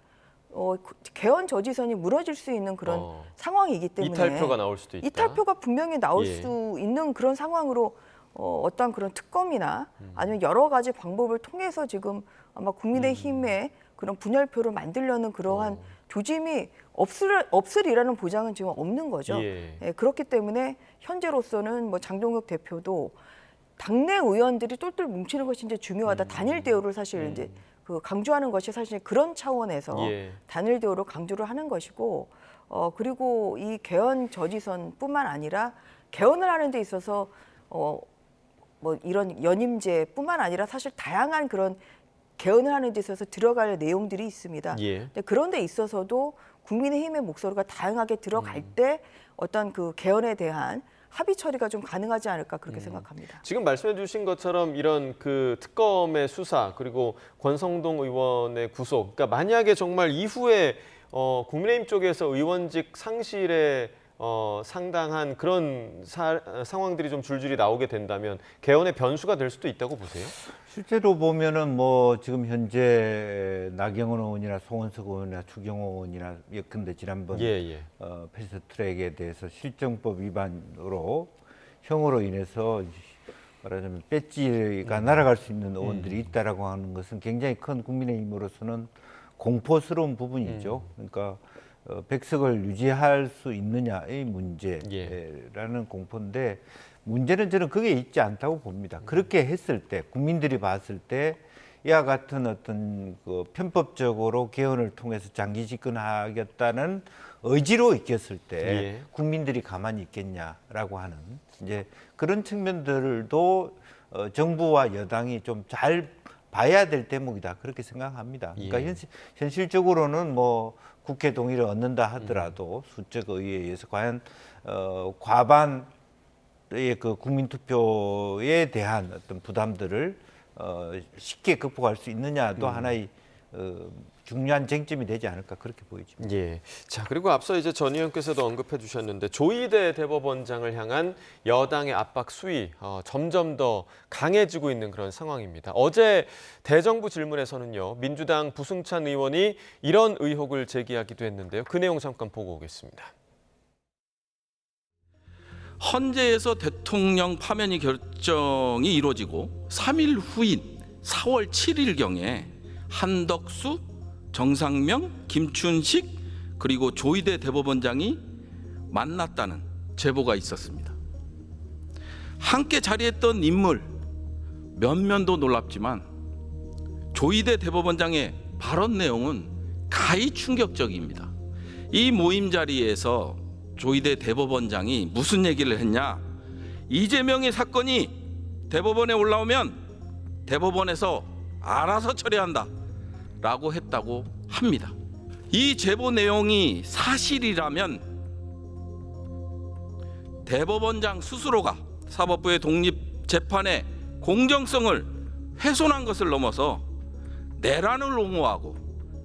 개헌 저지선이 무너질 수 있는 그런 상황이기 때문에 이탈표가 나올 수도 있다. 이탈표가 분명히 나올 수 있는 그런 상황으로 어떤 그런 특검이나 아니면 여러 가지 방법을 통해서 지금 아마 국민의힘의 그런 분열표를 만들려는 그러한 조짐이 없으리라는 보장은 지금 없는 거죠. 그렇기 때문에 현재로서는 뭐 장동혁 대표도 당내 의원들이 똘똘 뭉치는 것이 이제 중요하다. 단일 대우를 사실 이제 그 강조하는 것이 사실 그런 차원에서 단일 대우로 강조를 하는 것이고, 그리고 이 개헌 저지선뿐만 아니라 개헌을 하는 데 있어서 뭐 이런 연임제뿐만 아니라 사실 다양한 그런 개헌을 하는 데 있어서 들어갈 내용들이 있습니다. 근데 그런 데 있어서도 국민의힘의 목소리가 다양하게 들어갈 때 어떤 그 개헌에 대한 합의 처리가 좀 가능하지 않을까 그렇게 생각합니다. 지금 말씀해 주신 것처럼 이런 그 특검의 수사 그리고 권성동 의원의 구속, 그러니까 만약에 정말 이후에 국민의힘 쪽에서 의원직 상실에 상당한 그런 상황들이 좀 줄줄이 나오게 된다면 개헌의 변수가 될 수도 있다고 보세요? 실제로 보면은 뭐 지금 현재 나경원 의원이나 송원석 의원이나 추경호 의원이나 예컨대 지난번 패스트트랙에 대해서 실정법 위반으로 형으로 인해서 말하자면 배지가 날아갈 수 있는 의원들이 있다라고 하는 것은 굉장히 큰 국민의힘으로서는 공포스러운 부분이죠. 그러니까 백석을 유지할 수 있느냐의 문제라는 공포인데 문제는 저는 그게 있지 않다고 봅니다. 그렇게 했을 때 국민들이 봤을 때 이와 같은 어떤 그 편법적으로 개헌을 통해서 장기 집권하겠다는 의지로 이겼을 때 국민들이 가만히 있겠냐라고 하는 이제 그런 측면들도 정부와 여당이 좀 잘 봐야 될 대목이다 그렇게 생각합니다. 그러니까 현실적으로는 뭐 국회 동의를 얻는다 하더라도 수적 의회에 의해서 과연 과반의 그 국민투표에 대한 어떤 부담들을 쉽게 극복할 수 있느냐도 하나의 중요한 쟁점이 되지 않을까 그렇게 보이죠. 예. 자, 그리고 앞서 이제 전 의원께서도 언급해 주셨는데 조희대 대법원장을 향한 여당의 압박 수위 점점 더 강해지고 있는 그런 상황입니다. 어제 대정부 질문에서는요. 민주당 부승찬 의원이 이런 의혹을 제기하기도 했는데요. 그 내용 잠깐 보고 오겠습니다. 헌재에서 대통령 파면이 결정이 이루어지고 3일 후인 4월 7일경에 한덕수, 정상명, 김춘식 그리고 조희대 대법원장이 만났다는 제보가 있었습니다. 함께 자리했던 인물 면면도 놀랍지만 조희대 대법원장의 발언 내용은 가히 충격적입니다. 이 모임 자리에서 조희대 대법원장이 무슨 얘기를 했냐? 이재명의 사건이 대법원에 올라오면 대법원에서 알아서 처리한다 라고 했다고 합니다. 이 제보 내용이 사실이라면 대법원장 스스로가 사법부의 독립재판의 공정성을 훼손한 것을 넘어서 내란을 옹호하고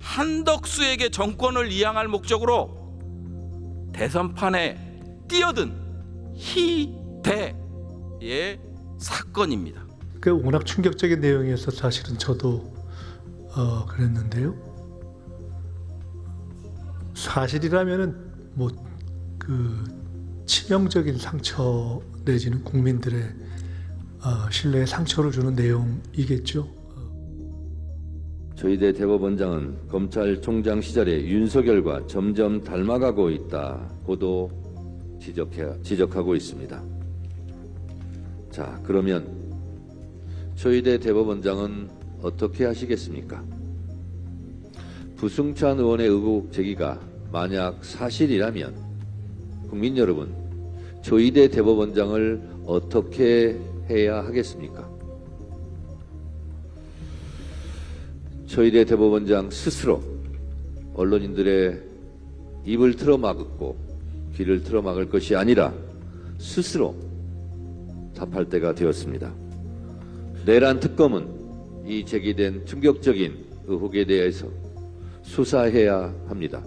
한덕수에게 정권을 이양할 목적으로 대선판에 뛰어든 희대의 사건입니다. 그 워낙 충격적인 내용이어서 사실은 저도 그랬는데요. 사실이라면은 뭐 그 치명적인 상처 내지는 국민들의 신뢰에 상처를 주는 내용이겠죠. 조희대 대법원장은 검찰총장 시절에 윤석열과 점점 닮아가고 있다고도 지적하고 있습니다. 자, 그러면 조희대 대법원장은 어떻게 하시겠습니까? 부승찬 의원의 의혹 제기가 만약 사실이라면 국민 여러분, 조희대 대법원장을 어떻게 해야 하겠습니까? 조희대 대법원장 스스로 언론인들의 입을 틀어막고 귀를 틀어막을 것이 아니라 스스로 답할 때가 되었습니다. 내란 특검은 이 제기된 충격적인 의혹에 대해서 수사해야 합니다.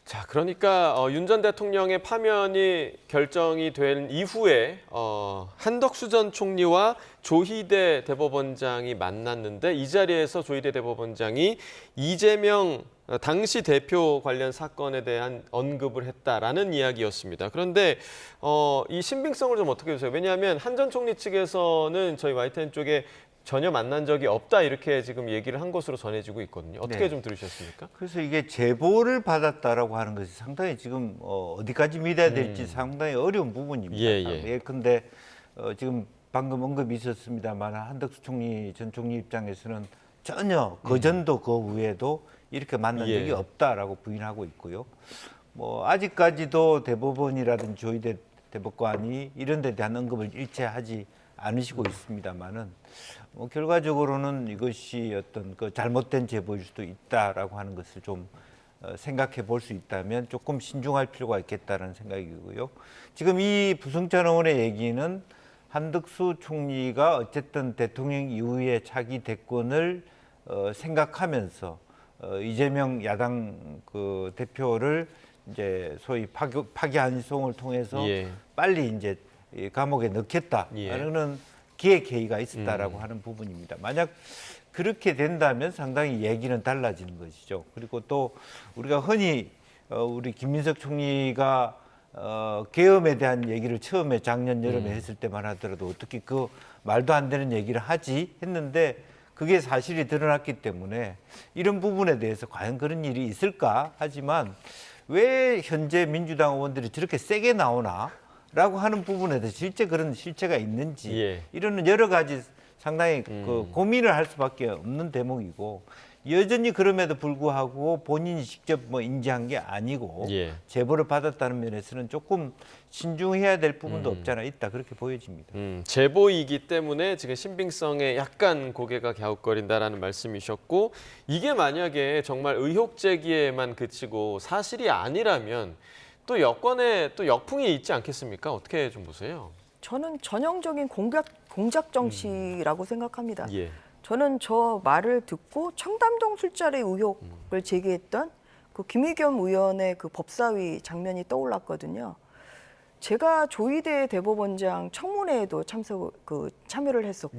자, 그러니까 윤 전 대통령의 파면이 결정이 된 이후에 한덕수 전 총리와 조희대 대법원장이 만났는데 이 자리에서 조희대 대법원장이 이재명 당시 대표 관련 사건에 대한 언급을 했다라는 이야기였습니다. 그런데 이 신빙성을 좀 어떻게 보세요? 왜냐하면 한 전 총리 측에서는 저희 YTN 쪽에 전혀 만난 적이 없다 이렇게 지금 얘기를 한 것으로 전해지고 있거든요. 어떻게 좀 들으셨습니까? 그래서 이게 제보를 받았다라고 하는 것이 상당히 지금 어디까지 믿어야 될지 상당히 어려운 부분입니다. 예컨대 지금 방금 언급이 있었습니다만 한덕수 총리 전 총리 입장에서는 전혀 그전도 그 후에도 이렇게 만난 적이 없다라고 부인하고 있고요. 뭐 아직까지도 대법원이라든지 조희대 대법관이 이런 데 대한 언급을 일체 하지 않으시고 있습니다만은 결과적으로는 이것이 어떤 그 잘못된 제보일 수도 있다라고 하는 것을 좀 생각해 볼 수 있다면 조금 신중할 필요가 있겠다는 생각이고요. 지금 이 부승찬 의원의 얘기는 한덕수 총리가 어쨌든 대통령 이후에 차기 대권을 생각하면서 이재명 야당 그 대표를 이제 소위 파기환송을 통해서 빨리 이제 감옥에 넣겠다라는 기획 회의가 있었다라고 하는 부분입니다. 만약 그렇게 된다면 상당히 얘기는 달라지는 것이죠. 그리고 또 우리가 흔히 우리 김민석 총리가 계엄에 대한 얘기를 처음에 작년 여름에 했을 때만 하더라도 어떻게 그 말도 안 되는 얘기를 하지 했는데 그게 사실이 드러났기 때문에 이런 부분에 대해서 과연 그런 일이 있을까 하지만 왜 현재 민주당 의원들이 저렇게 세게 나오나 라고 하는 부분에 대해서 실제 그런 실체가 있는지 이런 여러 가지 상당히 그 고민을 할 수밖에 없는 대목이고 여전히 그럼에도 불구하고 본인이 직접 뭐 인지한 게 아니고 제보를 받았다는 면에서는 조금 신중해야 될 부분도 없지 않아 있다 그렇게 보여집니다. 제보이기 때문에 지금 신빙성에 약간 고개가 갸웃거린다라는 말씀이셨고 이게 만약에 정말 의혹 제기에만 그치고 사실이 아니라면 또 여권에 또 역풍이 있지 않겠습니까? 어떻게 좀 보세요? 저는 전형적인 공작 정치라고 생각합니다. 저는 저 말을 듣고 청담동 술자리 의혹을 제기했던 그 김의겸 의원의 그 법사위 장면이 떠올랐거든요. 제가 조희대 대법원장 청문회에도 참여를 했었고,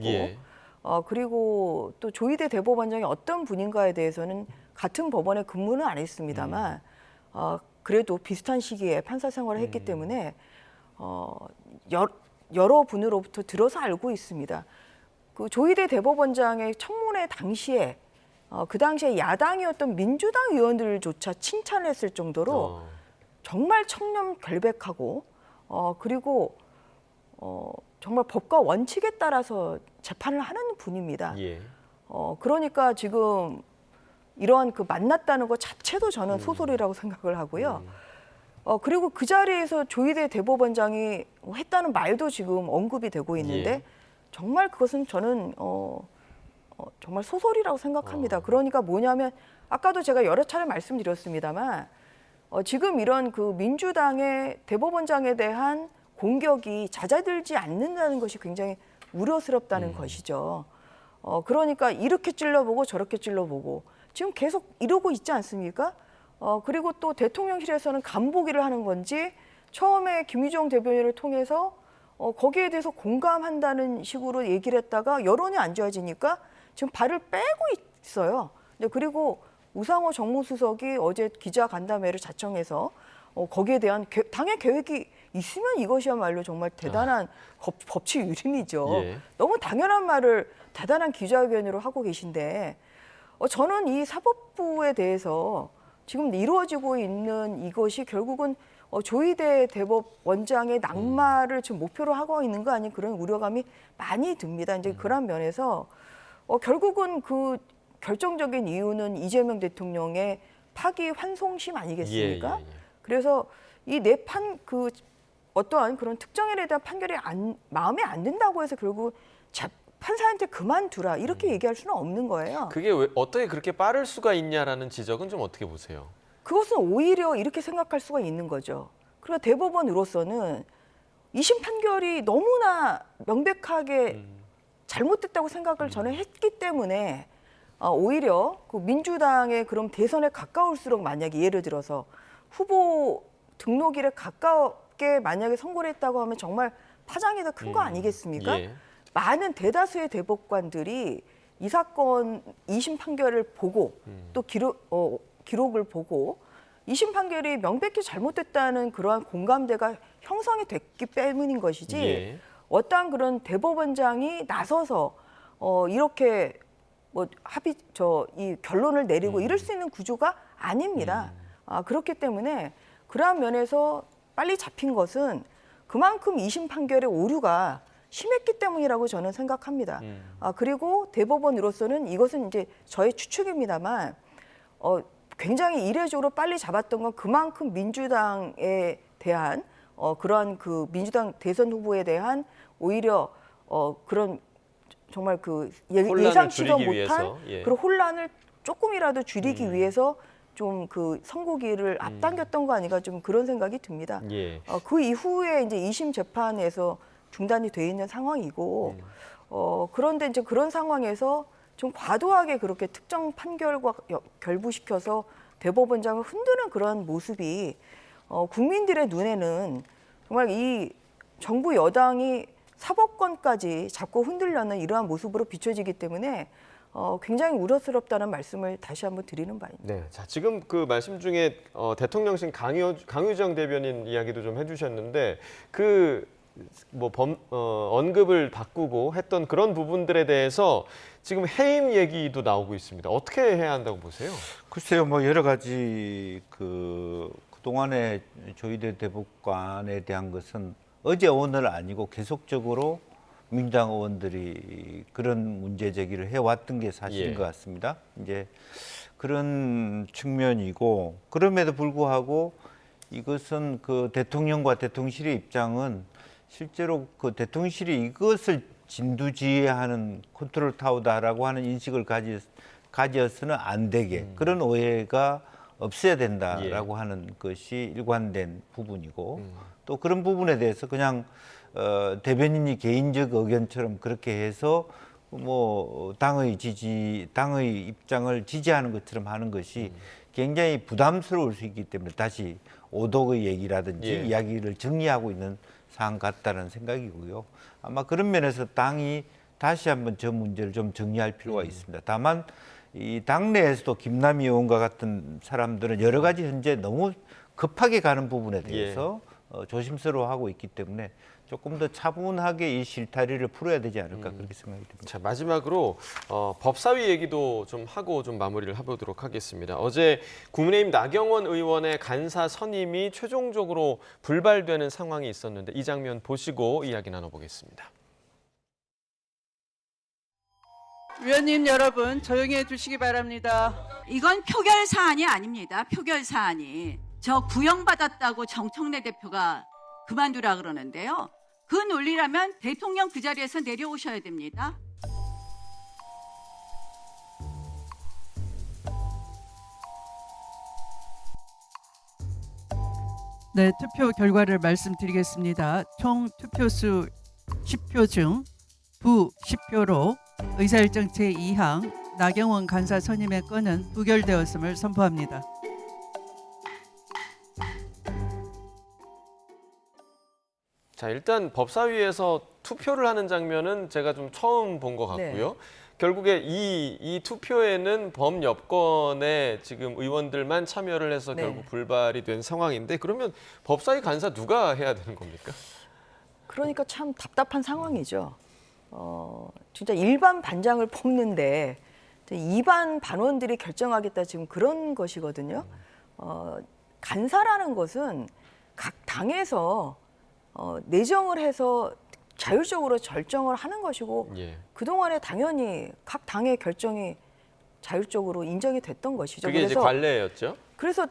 그리고 또 조희대 대법원장이 어떤 분인가에 대해서는 같은 법원에 근무는 안 했습니다만, 그래도 비슷한 시기에 판사 생활을 했기 때문에 여러 분으로부터 들어서 알고 있습니다. 그 조희대 대법원장의 청문회 당시에 그 당시에 야당이었던 민주당 의원들조차 칭찬을 했을 정도로 정말 청렴결백하고 그리고 정말 법과 원칙에 따라서 재판을 하는 분입니다. 그러니까 지금 이러한 그 만났다는 것 자체도 저는 소설이라고 생각을 하고요. 그리고 그 자리에서 조희대 대법원장이 했다는 말도 지금 언급이 되고 있는데 정말 그것은 저는 정말 소설이라고 생각합니다. 그러니까 뭐냐면 아까도 제가 여러 차례 말씀드렸습니다만 지금 이런 그 민주당의 대법원장에 대한 공격이 잦아들지 않는다는 것이 굉장히 우려스럽다는 것이죠. 그러니까 이렇게 찔러보고 저렇게 찔러보고 지금 계속 이러고 있지 않습니까? 그리고 또 대통령실에서는 간보기를 하는 건지 처음에 김유정 대변인을 통해서 거기에 대해서 공감한다는 식으로 얘기를 했다가 여론이 안 좋아지니까 지금 발을 빼고 있어요. 그리고 우상호 정무수석이 어제 기자간담회를 자청해서 거기에 대한 당의 계획이 있으면 이것이야말로 정말 대단한 법치 유린이죠. 너무 당연한 말을 대단한 기자회견으로 하고 계신데 저는 이 사법부에 대해서 지금 이루어지고 있는 이것이 결국은 조희대 대법원장의 낙마를 지금 목표로 하고 있는 거 아닌 그런 우려감이 많이 듭니다. 이제 그런 면에서 결국은 그 결정적인 이유는 이재명 대통령의 파기환송심 아니겠습니까? 그래서 이 어떠한 그런 특정인에 대한 판결이 마음에 안 든다고 해서 결국 판사한테 그만두라 이렇게 얘기할 수는 없는 거예요. 그게 왜 어떻게 그렇게 빠를 수가 있냐라는 지적은 좀 어떻게 보세요? 그것은 오히려 이렇게 생각할 수가 있는 거죠. 그러니까 대법원으로서는 2심 판결이 너무나 명백하게 잘못됐다고 생각을 저는 했기 때문에 오히려 그 민주당의 그럼 대선에 가까울수록 만약에 예를 들어서 후보 등록일에 가깝게 만약에 선고를 했다고 하면 정말 파장이 더 큰 거 아니겠습니까? 많은 대다수의 대법관들이 이 사건 2심 판결을 보고 또 기록을 보고 2심 판결이 명백히 잘못됐다는 그러한 공감대가 형성이 됐기 때문인 것이지 어떠한 그런 대법원장이 나서서 이렇게 이 결론을 내리고 이럴 수 있는 구조가 아닙니다. 그렇기 때문에 그러한 면에서 빨리 잡힌 것은 그만큼 2심 판결의 오류가 심했기 때문이라고 저는 생각합니다. 그리고 대법원으로서는 이것은 이제 저의 추측입니다만 굉장히 이례적으로 빨리 잡았던 건 그만큼 민주당에 대한 그러한 그 민주당 대선 후보에 대한 오히려 그런 정말 그 혼란을 예상치도 줄이기 못한 위해서, 예. 그런 혼란을 조금이라도 줄이기 위해서 좀 그 선고기를 앞당겼던 거 아닌가 좀 그런 생각이 듭니다. 예. 그 이후에 이제 2심 재판에서 중단이 돼 있는 상황이고 그런데 이제 그런 상황에서 좀 과도하게 그렇게 특정 판결과 결부시켜서 대법원장을 흔드는 그런 모습이 국민들의 눈에는 정말 이 정부 여당이 사법권까지 자꾸 흔들려는 이러한 모습으로 비춰지기 때문에 굉장히 우려스럽다는 말씀을 다시 한번 드리는 바입니다. 네, 자 지금 그 말씀 중에 대통령실 강유정 대변인 이야기도 좀 해주셨는데 그 뭐 언급을 바꾸고 했던 그런 부분들에 대해서 지금 해임 얘기도 나오고 있습니다. 어떻게 해야 한다고 보세요? 글쎄요, 뭐 여러 가지 그동안에 조희대 대법관에 대한 것은 어제 오늘 아니고 계속적으로 민주당 의원들이 그런 문제 제기를 해왔던 게 사실인 것 같습니다. 이제 그런 측면이고 그럼에도 불구하고 이것은 그 대통령과 대통령실의 입장은 실제로 그 대통령실이 이것을 진두지휘하는 컨트롤 타워다라고 하는 인식을 가져서는 안 되게 그런 오해가 없어야 된다라고 하는 것이 일관된 부분이고 또 그런 부분에 대해서 그냥 대변인이 개인적 의견처럼 그렇게 해서 뭐 당의 입장을 지지하는 것처럼 하는 것이 굉장히 부담스러울 수 있기 때문에 다시 오독의 얘기라든지 이야기를 정리하고 있는 상황 같다는 생각이고요. 아마 그런 면에서 당이 다시 한번 저 문제를 좀 정리할 필요가 있습니다. 다만 이 당내에서도 김남희 의원과 같은 사람들은 여러 가지 현재 너무 급하게 가는 부분에 대해서 조심스러워하고 있기 때문에 조금 더 차분하게 이 실타리를 풀어야 되지 않을까 그렇게 생각이 듭니다. 자, 마지막으로 법사위 얘기도 좀 하고 좀 마무리를 해보도록 하겠습니다. 어제 국민의힘 나경원 의원의 간사 선임이 최종적으로 불발되는 상황이 있었는데 이 장면 보시고 이야기 나눠보겠습니다. 위원님 여러분 조용히 해주시기 바랍니다. 이건 표결 사안이 아닙니다. 표결 사안이. 저 구형받았다고 정청래 대표가 그만두라 그러는데요. 그 논리라면 대통령 그 자리에서 내려오셔야 됩니다. 네, 투표 결과를 말씀드리겠습니다. 총 투표수 10표 중 부 10표로 의사일정 제2항 나경원 간사 선임의 건은 부결되었음을 선포합니다. 자, 일단 법사위에서 투표를 하는 장면은 제가 좀 처음 본 것 같고요. 네. 결국에 이 투표에는 범여권의 지금 의원들만 참여를 해서 결국 불발이 된 상황인데 그러면 법사위 간사 누가 해야 되는 겁니까? 그러니까 참 답답한 상황이죠. 진짜 일반 반장을 뽑는데 이반 반원들이 결정하겠다 지금 그런 것이거든요. 간사라는 것은 각 당에서 내정을 해서 자율적으로 결정을 하는 것이고 그동안에 당연히 각 당의 결정이 자율적으로 인정이 됐던 것이죠. 그게 이제 관례였죠? 그래서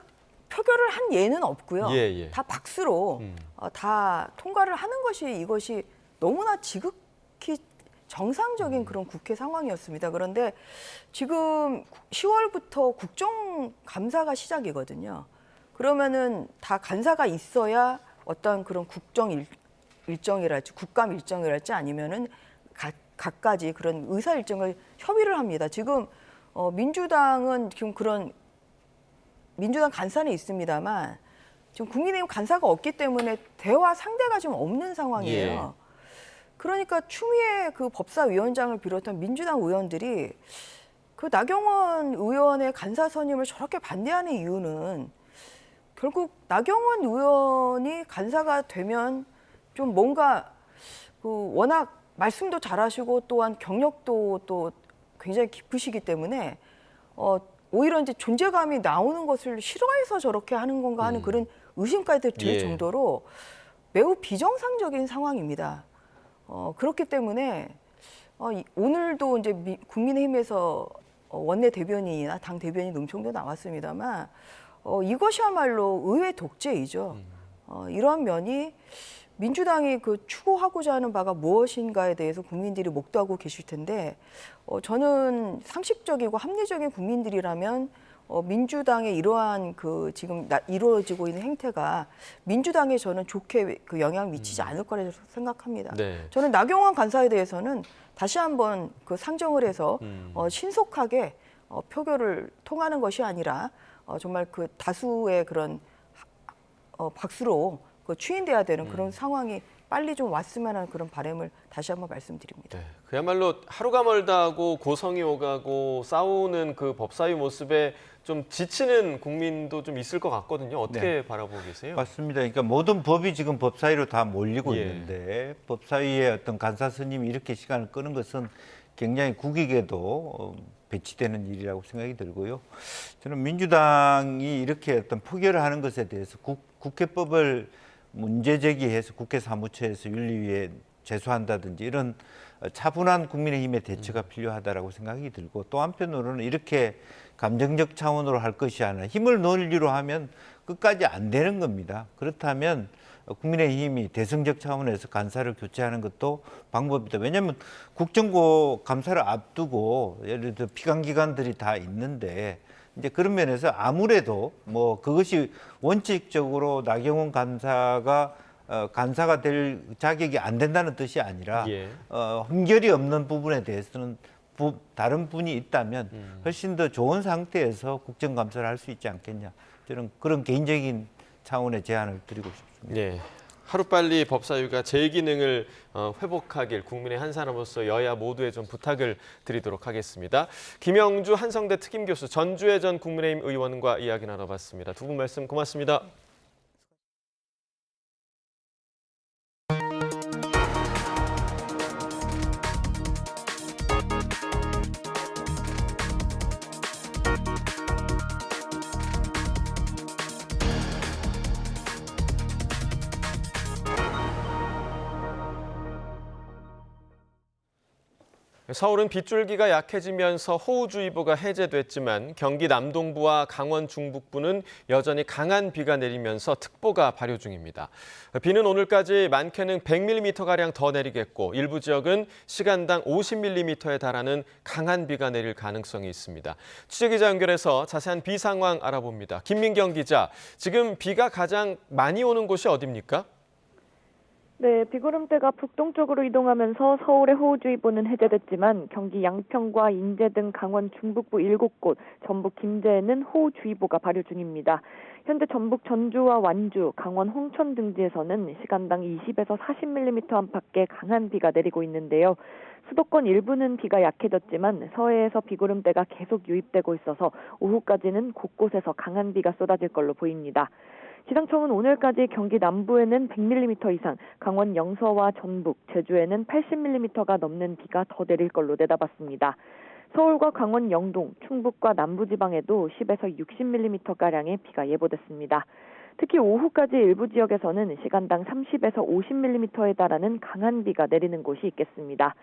표결을 한 예는 없고요. 다 박수로 다 통과를 하는 것이 이것이 너무나 지극히 정상적인 그런 국회 상황이었습니다. 그런데 지금 10월부터 국정감사가 시작이거든요. 그러면은 다 간사가 있어야 어떤 그런 국정 일정이랄지 국감 일정이랄지 아니면은 각가지 그런 의사 일정을 협의를 합니다. 지금 민주당은 지금 그런 민주당 간사는 있습니다만 지금 국민의힘 간사가 없기 때문에 대화 상대가 좀 없는 상황이에요. 그러니까 추미애 그 법사위원장을 비롯한 민주당 의원들이 그 나경원 의원의 간사 선임을 저렇게 반대하는 이유는 결국 나경원 의원이 간사가 되면 좀 뭔가 그 워낙 말씀도 잘하시고 또한 경력도 또 굉장히 깊으시기 때문에 오히려 이제 존재감이 나오는 것을 싫어해서 저렇게 하는 건가 하는 그런 의심까지 들 정도로 매우 비정상적인 상황입니다. 그렇기 때문에 오늘도 이제 국민의힘에서 원내 대변인이나 당 대변인 논평도 나왔습니다만 이것이야말로 의회 독재이죠. 이러한 면이 민주당이 그 추구하고자 하는 바가 무엇인가에 대해서 국민들이 목도하고 계실 텐데 저는 상식적이고 합리적인 국민들이라면 민주당의 이러한 그 지금 이루어지고 있는 행태가 민주당에 저는 좋게 그 영향을 미치지 않을 거라고 생각합니다. 네. 저는 나경원 간사에 대해서는 다시 한번 그 상정을 해서 신속하게 표결을 통하는 것이 아니라 정말 그 다수의 그런 박수로 그 추인돼야 되는 그런 상황이 빨리 좀 왔으면 하는 그런 바람을 다시 한번 말씀드립니다. 네, 그야말로 하루가 멀다 하고 고성이 오가고 싸우는 그 법사위 모습에 좀 지치는 국민도 좀 있을 것 같거든요. 어떻게 네. 바라보고 계세요? 맞습니다. 그러니까 모든 법이 지금 법사위로 다 몰리고 있는데 법사위의 어떤 간사 스님이 이렇게 시간을 끄는 것은 굉장히 국익에도 배치되는 일이라고 생각이 들고요. 저는 민주당이 이렇게 어떤 포결을 하는 것에 대해서 국회법을 문제 제기해서 국회 사무처에서 윤리위에 제소한다든지 이런 차분한 국민의힘의 대처가 필요하다라고 생각이 들고 또 한편으로는 이렇게 감정적 차원으로 할 것이 아니라 힘을 논리로 하면 끝까지 안 되는 겁니다. 그렇다면 국민의힘이 대승적 차원에서 간사를 교체하는 것도 방법이다. 왜냐하면 국정고 감사를 앞두고 예를 들어 피감기관들이 다 있는데 이제 그런 면에서 아무래도 뭐 그것이 원칙적으로 나경원 간사가 간사가 될 자격이 안 된다는 뜻이 아니라 흠결이 없는 부분에 대해서는 다른 분이 있다면 훨씬 더 좋은 상태에서 국정감사를 할 수 있지 않겠냐. 저는 그런 개인적인 차원의 제안을 드리고 싶습니다. 네. 하루빨리 법사위가 제 기능을 회복하길 국민의 한 사람으로서 여야 모두에 좀 부탁을 드리도록 하겠습니다. 김영주 한성대 특임교수, 전주혜 전 국민의힘 의원과 이야기 나눠봤습니다. 두 분 말씀 고맙습니다. 서울은 빗줄기가 약해지면서 호우주의보가 해제됐지만 경기 남동부와 강원 중북부는 여전히 강한 비가 내리면서 특보가 발효 중입니다. 비는 오늘까지 많게는 100mm가량 더 내리겠고 일부 지역은 시간당 50mm에 달하는 강한 비가 내릴 가능성이 있습니다. 취재기자 연결해서 자세한 비 상황 알아봅니다. 김민경 기자, 지금 비가 가장 많이 오는 곳이 어디입니까? 네, 비구름대가 북동쪽으로 이동하면서 서울의 호우주의보는 해제됐지만 경기 양평과 인제 등 강원 중북부 7곳, 전북 김제에는 호우주의보가 발효 중입니다. 현재 전북 전주와 완주, 강원 홍천 등지에서는 시간당 20에서 40mm 안팎의 강한 비가 내리고 있는데요. 수도권 일부는 비가 약해졌지만 서해에서 비구름대가 계속 유입되고 있어서 오후까지는 곳곳에서 강한 비가 쏟아질 걸로 보입니다. 기상청은 오늘까지 경기 남부에는 100mm 이상, 강원 영서와 전북, 제주에는 80mm가 넘는 비가 더 내릴 걸로 내다봤습니다. 서울과 강원 영동, 충북과 남부지방에도 10에서 60mm가량의 비가 예보됐습니다. 특히 오후까지 일부 지역에서는 시간당 30에서 50mm에 달하는 강한 비가 내리는 곳이 있겠습니다.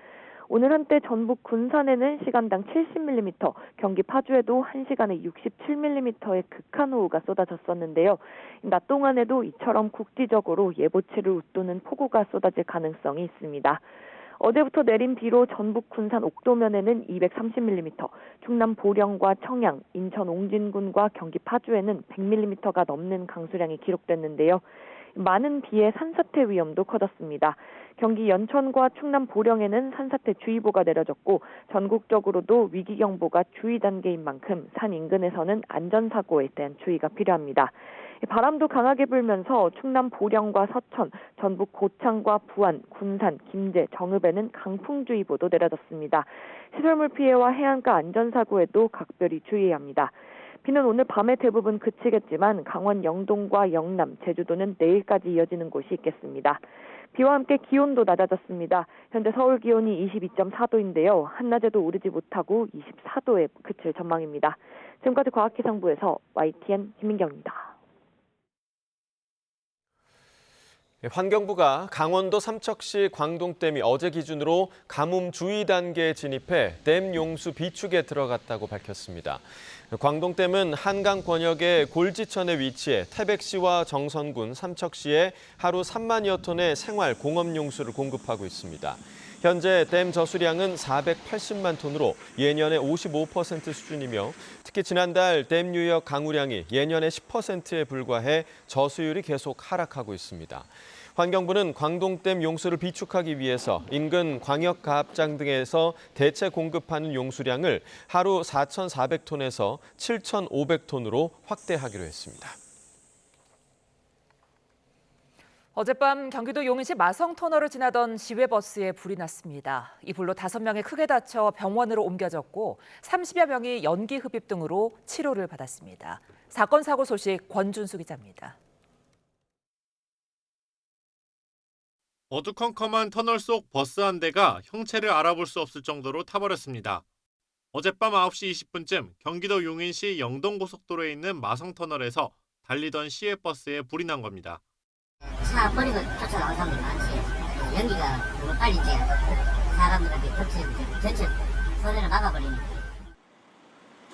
오늘 한때 전북 군산에는 시간당 70mm, 경기 파주에도 1시간에 67mm의 극한 호우가 쏟아졌었는데요. 낮 동안에도 이처럼 국지적으로 예보치를 웃도는 폭우가 쏟아질 가능성이 있습니다. 어제부터 내린 비로 전북 군산 옥도면에는 230mm, 충남 보령과 청양, 인천 옹진군과 경기 파주에는 100mm가 넘는 강수량이 기록됐는데요. 많은 비에 산사태 위험도 커졌습니다. 경기 연천과 충남 보령에는 산사태 주의보가 내려졌고 전국적으로도 위기경보가 주의 단계인 만큼 산 인근에서는 안전사고에 대한 주의가 필요합니다. 바람도 강하게 불면서 충남 보령과 서천, 전북 고창과 부안, 군산, 김제, 정읍에는 강풍주의보도 내려졌습니다. 시설물 피해와 해안가 안전사고에도 각별히 주의해야 합니다. 비는 오늘 밤에 대부분 그치겠지만 강원 영동과 영남, 제주도는 내일까지 이어지는 곳이 있겠습니다. 비와 함께 기온도 낮아졌습니다. 현재 서울 기온이 22.4도인데요. 한낮에도 오르지 못하고 24도에 그칠 전망입니다. 지금까지 과학기상부에서 YTN 김민경입니다. 환경부가 강원도 삼척시 광동댐이 어제 기준으로 가뭄 주의 단계에 진입해 댐 용수 비축에 들어갔다고 밝혔습니다. 광동댐은 한강 권역의 골지천에 위치해 태백시와 정선군, 삼척시에 하루 3만여 톤의 생활 공업용수를 공급하고 있습니다. 현재 댐 저수량은 480만 톤으로 예년의 55% 수준이며 특히 지난달 댐 유역 강우량이 예년의 10%에 불과해 저수율이 계속 하락하고 있습니다. 환경부는 광동댐 용수를 비축하기 위해서 인근 광역가압장 등에서 대체 공급하는 용수량을 하루 4,400톤에서 7,500톤으로 확대하기로 했습니다. 어젯밤 경기도 용인시 마성터널을 지나던 시외버스에 불이 났습니다. 이 불로 5명이 크게 다쳐 병원으로 옮겨졌고 30여 명이 연기 흡입 등으로 치료를 받았습니다. 사건 사고 소식 권준수 기자입니다. 어두컴컴한 터널 속 버스 한 대가 형체를 알아볼 수 없을 정도로 타버렸습니다. 어젯밤 9시 20분쯤 경기도 용인시 영동고속도로에 있는 마성터널에서 달리던 시외버스에 불이 난 겁니다. 차 버리고 쫓아나온 사람들이 많지. 연기가 너무 빨리 이제 사람들한테 전체 선회를 막아버리니까.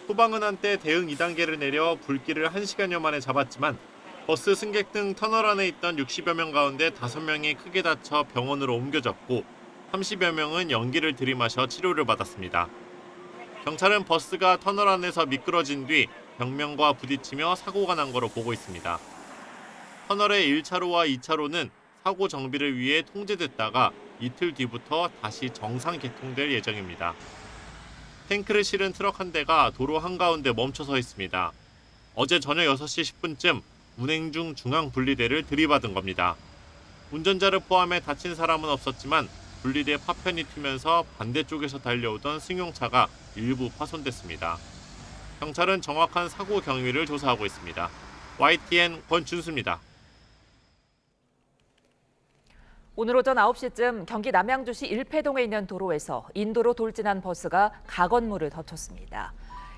소방은 한때 대응 2단계를 내려 불길을 1시간여 만에 잡았지만 버스 승객 등 터널 안에 있던 60여 명 가운데 5명이 크게 다쳐 병원으로 옮겨졌고 30여 명은 연기를 들이마셔 치료를 받았습니다. 경찰은 버스가 터널 안에서 미끄러진 뒤 벽면과 부딪히며 사고가 난 거로 보고 있습니다. 터널의 1차로와 2차로는 사고 정비를 위해 통제됐다가 이틀 뒤부터 다시 정상 개통될 예정입니다. 탱크를 실은 트럭 한 대가 도로 한가운데 멈춰서 있습니다. 어제 저녁 6시 10분쯤 운행 중 중앙 분리대를 들이받은 겁니다. 운전자를 포함해 다친 사람은 없었지만 분리대 파편이 튀면서 반대쪽에서 달려오던 승용차가 일부 파손됐습니다. 경찰은 정확한 사고 경위를 조사하고 있습니다. YTN 권준수입니다. 오늘 오전 9시쯤 경기 남양주시 일패동에 있는 도로에서 인도로 돌진한 버스가 가건물을 덮쳤습니다.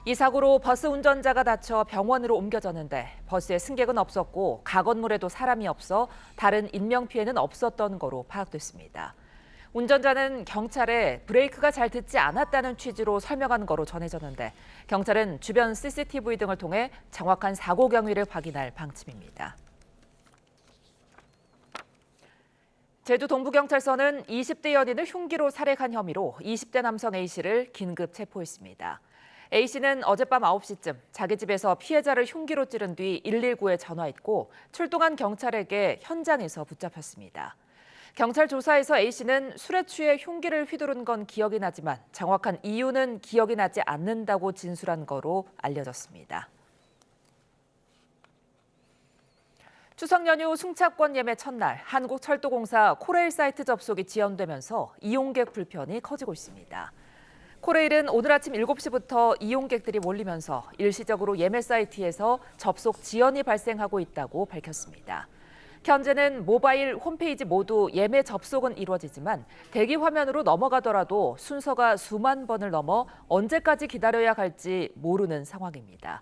이 사고로 버스 운전자가 다쳐 병원으로 옮겨졌는데 버스에 승객은 없었고 가건물에도 사람이 없어 다른 인명피해는 없었던 거로 파악됐습니다. 운전자는 경찰에 브레이크가 잘 듣지 않았다는 취지로 설명한 거로 전해졌는데 경찰은 주변 CCTV 등을 통해 정확한 사고 경위를 확인할 방침입니다. 제주 동부경찰서는 20대 연인을 흉기로 살해한 혐의로 20대 남성 A씨를 긴급 체포했습니다. A씨는 어젯밤 9시쯤 자기 집에서 피해자를 흉기로 찌른 뒤 119에 전화했고 출동한 경찰에게 현장에서 붙잡혔습니다. 경찰 조사에서 A씨는 술에 취해 흉기를 휘두른 건 기억이 나지만 정확한 이유는 기억이 나지 않는다고 진술한 거로 알려졌습니다. 추석 연휴 승차권 예매 첫날 한국철도공사 코레일 사이트 접속이 지연되면서 이용객 불편이 커지고 있습니다. 코레일은 오늘 아침 7시부터 이용객들이 몰리면서 일시적으로 예매 사이트에서 접속 지연이 발생하고 있다고 밝혔습니다. 현재는 모바일 홈페이지 모두 예매 접속은 이루어지지만 대기 화면으로 넘어가더라도 순서가 수만 번을 넘어 언제까지 기다려야 할지 모르는 상황입니다.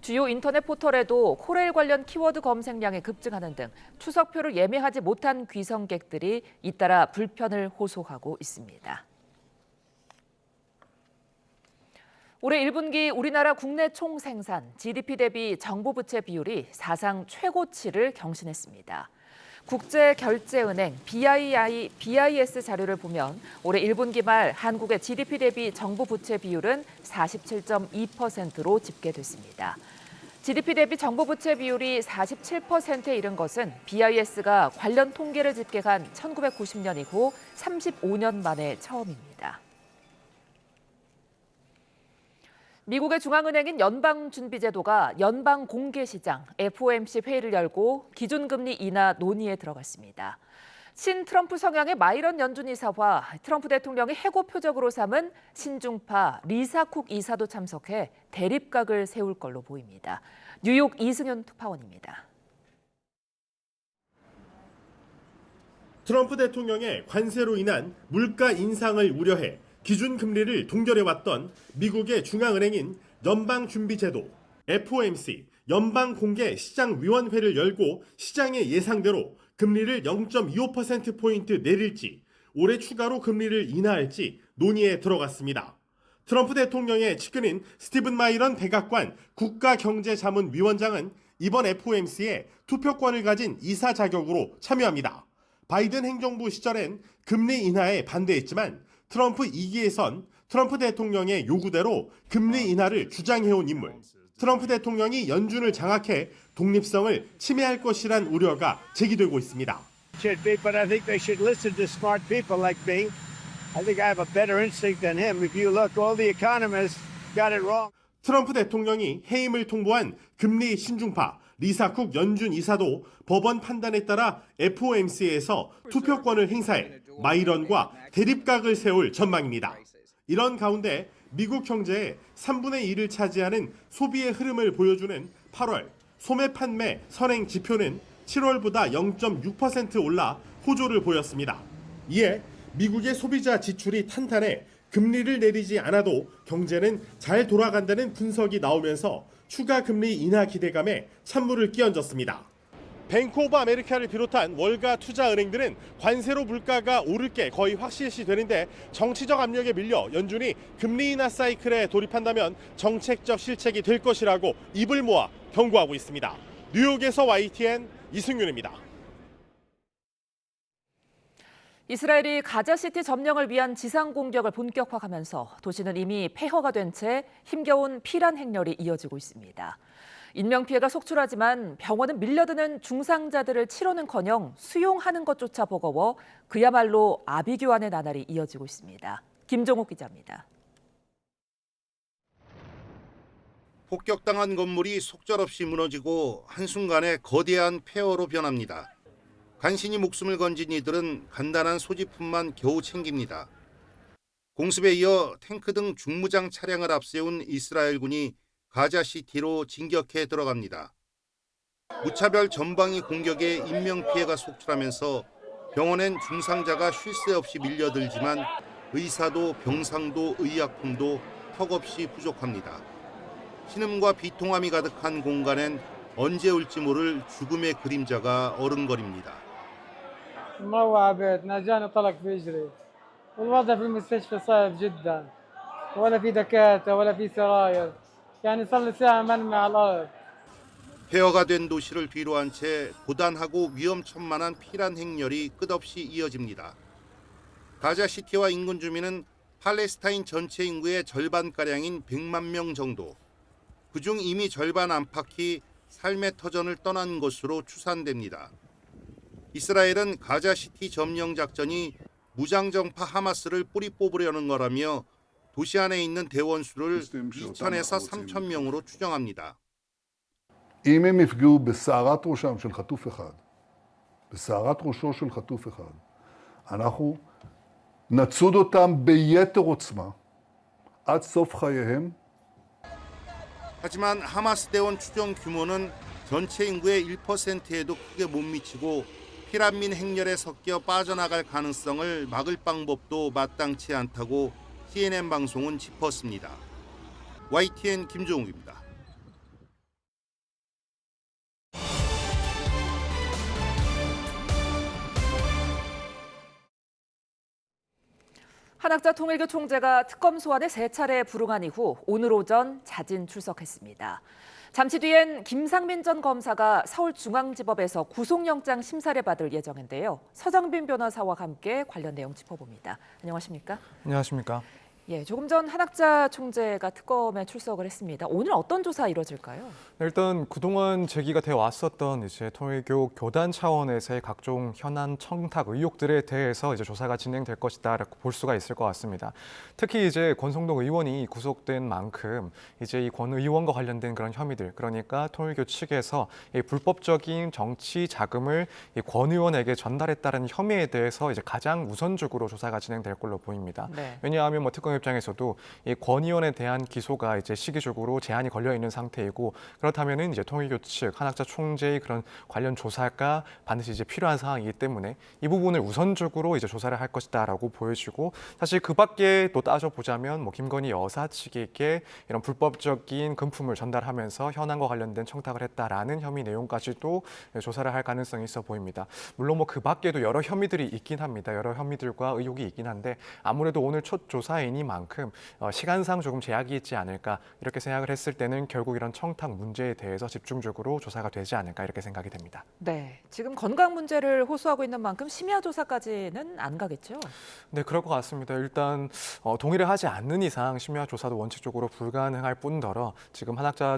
주요 인터넷 포털에도 코레일 관련 키워드 검색량이 급증하는 등 추석표를 예매하지 못한 귀성객들이 잇따라 불편을 호소하고 있습니다. 올해 1분기 우리나라 국내 총생산, GDP 대비 정부 부채 비율이 사상 최고치를 경신했습니다. 국제결제은행 BIS 자료를 보면 올해 1분기 말 한국의 GDP 대비 정부 부채 비율은 47.2%로 집계됐습니다. GDP 대비 정부 부채 비율이 47%에 이른 것은 BIS가 관련 통계를 집계한 1990년 이후 35년 만에 처음입니다. 미국의 중앙은행인 연방준비제도가 연방공개시장 FOMC 회의를 열고 기준금리 인하 논의에 들어갔습니다. 친트럼프 성향의 마이런 연준 이사와 트럼프 대통령이 해고 표적으로 삼은 신중파 리사 쿡 이사도 참석해 대립각을 세울 걸로 보입니다. 뉴욕 이승윤 특파원입니다. 트럼프 대통령의 관세로 인한 물가 인상을 우려해 기준금리를 동결해왔던 미국의 중앙은행인 연방준비제도 FOMC 연방공개시장위원회를 열고 시장의 예상대로 금리를 0.25%포인트 내릴지 올해 추가로 금리를 인하할지 논의에 들어갔습니다. 트럼프 대통령의 측근인 스티븐 마이런 백악관 국가경제자문위원장은 이번 FOMC에 투표권을 가진 이사 자격으로 참여합니다. 바이든 행정부 시절엔 금리 인하에 반대했지만 트럼프 2기에선 트럼프 대통령의 요구대로 금리 인하를 주장해온 인물. 트럼프 대통령이 연준을 장악해 독립성을 침해할 것이란 우려가 제기되고 있습니다. But I think they should listen to smart people like me. I think I have a better instinct than him. If you look, all the economists got it wrong. 트럼프 대통령이 해임을 통보한 금리 신중파 리사 쿡 연준 이사도 법원 판단에 따라 FOMC에서 투표권을 행사해 마이런과 대립각을 세울 전망입니다. 이런 가운데 미국 경제의 3분의 1을 차지하는 소비의 흐름을 보여주는 8월 소매 판매 선행 지표는 7월보다 0.6% 올라 호조를 보였습니다. 이에 미국의 소비자 지출이 탄탄해 금리를 내리지 않아도 경제는 잘 돌아간다는 분석이 나오면서 추가 금리 인하 기대감에 찬물을 끼얹었습니다. 뱅크 오브 아메리카를 비롯한 월가 투자은행들은 관세로 물가가 오를 게 거의 확실시되는데 정치적 압력에 밀려 연준이 금리 인하 사이클에 돌입한다면 정책적 실책이 될 것이라고 입을 모아 경고하고 있습니다. 뉴욕에서 YTN 이승윤입니다. 이스라엘이 가자시티 점령을 위한 지상 공격을 본격화하면서 도시는 이미 폐허가 된 채 힘겨운 피란 행렬이 이어지고 있습니다. 인명피해가 속출하지만 병원은 밀려드는 중상자들을 치료는커녕 수용하는 것조차 버거워 그야말로 아비규환의 나날이 이어지고 있습니다. 김종욱 기자입니다. 폭격당한 건물이 속절없이 무너지고 한순간에 거대한 폐허로 변합니다. 간신히 목숨을 건진 이들은 간단한 소지품만 겨우 챙깁니다. 공습에 이어 탱크 등 중무장 차량을 앞세운 이스라엘군이 가자시티로 진격해 들어갑니다. 무차별 전방위 공격에 인명피해가 속출하면서 병원엔 중상자가 쉴 새 없이 밀려들지만 의사도 병상도 의약품도 턱없이 부족합니다. 신음과 비통함이 가득한 공간엔 언제 올지 모를 죽음의 그림자가 어른거립니다. مروع بيتنا جاني طلق في اجري والوضع في المستشفى صعب جدا ولا في دكاتره ولا في سراير يعني صار لي ساعه مرمي على الارض. 폐허가 된 도시를 뒤로한 채 고단하고 위험천만한 피란 행렬이 끝없이 이어집니다. 가자시티와 인근 주민은 팔레스타인 전체 인구의 절반가량인 100만 명 정도. 그중 이미 절반 안팎이 삶의 터전을 떠난 것으로 추산됩니다. 이스라엘은 가자시티 점령 작전이 무장정파 하마스를 뿌리 뽑으려는 거라며 도시 안에 있는 대원 수를 2,000에서 3,000명으로 추정합니다. אם הם יפגעו בשערת ראשם של חטוף אחד, בשערת ראשו של חטוף אחד, אנחנו נצוד אותם ביתר עוצמה עד סוף חייהם. 하지만 하마스 대원 추정 규모는 전체 인구의 1%에도 크게 못 미치고 피란민 행렬에 섞여 빠져나갈 가능성을 막을 방법도 마땅치 않다고 CNN 방송은 짚었습니다. YTN 김종욱입니다. 한학자 통일교 총재가 특검 소환에 3차례 불응한 이후 오늘 오전 자진 출석했습니다. 잠시 뒤엔 김상민 전 검사가 서울중앙지법에서 구속영장 심사를 받을 예정인데요. 서정빈 변호사와 함께 관련 내용 짚어봅니다. 안녕하십니까? 안녕하십니까? 예, 조금 전 한학자 총재가 특검에 출석을 했습니다. 오늘 어떤 조사 이뤄질까요? 일단 그동안 제기가 돼 왔었던 이제 통일교 교단 차원에서의 각종 현안 청탁 의혹들에 대해서 이제 조사가 진행될 것이다라고 볼 수가 있을 것 같습니다. 특히 이제 권성동 의원이 구속된 만큼 이제 이 권 의원과 관련된 그런 혐의들, 그러니까 통일교 측에서 이 불법적인 정치 자금을 이 권 의원에게 전달했다는 혐의에 대해서 이제 가장 우선적으로 조사가 진행될 걸로 보입니다. 네. 왜냐하면 뭐 특검 입장에서도 이 권 의원에 대한 기소가 이제 시기적으로 제한이 걸려 있는 상태이고, 그렇다면은 이제 통일교 측 한학자 총재의 그런 관련 조사가 반드시 이제 필요한 상황이기 때문에 이 부분을 우선적으로 이제 조사를 할 것이다라고 보여지고, 사실 그 밖에 또 따져보자면 뭐 김건희 여사 측에게 이런 불법적인 금품을 전달하면서 현안과 관련된 청탁을 했다라는 혐의 내용까지도 조사를 할 가능성이 있어 보입니다. 물론 뭐 그 밖에도 여러 혐의들이 있긴 합니다. 여러 혐의들과 의혹이 있긴 한데 아무래도 오늘 첫 조사이니 사안이만큼 시간상 조금 제약이 있지 않을까 이렇게 생각을 했을 때는 결국 이런 청탁 문제에 대해서 집중적으로 조사가 되지 않을까 이렇게 생각이 됩니다. 네, 지금 건강 문제를 호소하고 있는 만큼 심야 조사까지는 안 가겠죠? 네, 그럴 것 같습니다. 일단 동의를 하지 않는 이상 심야 조사도 원칙적으로 불가능할 뿐더러 지금 한학자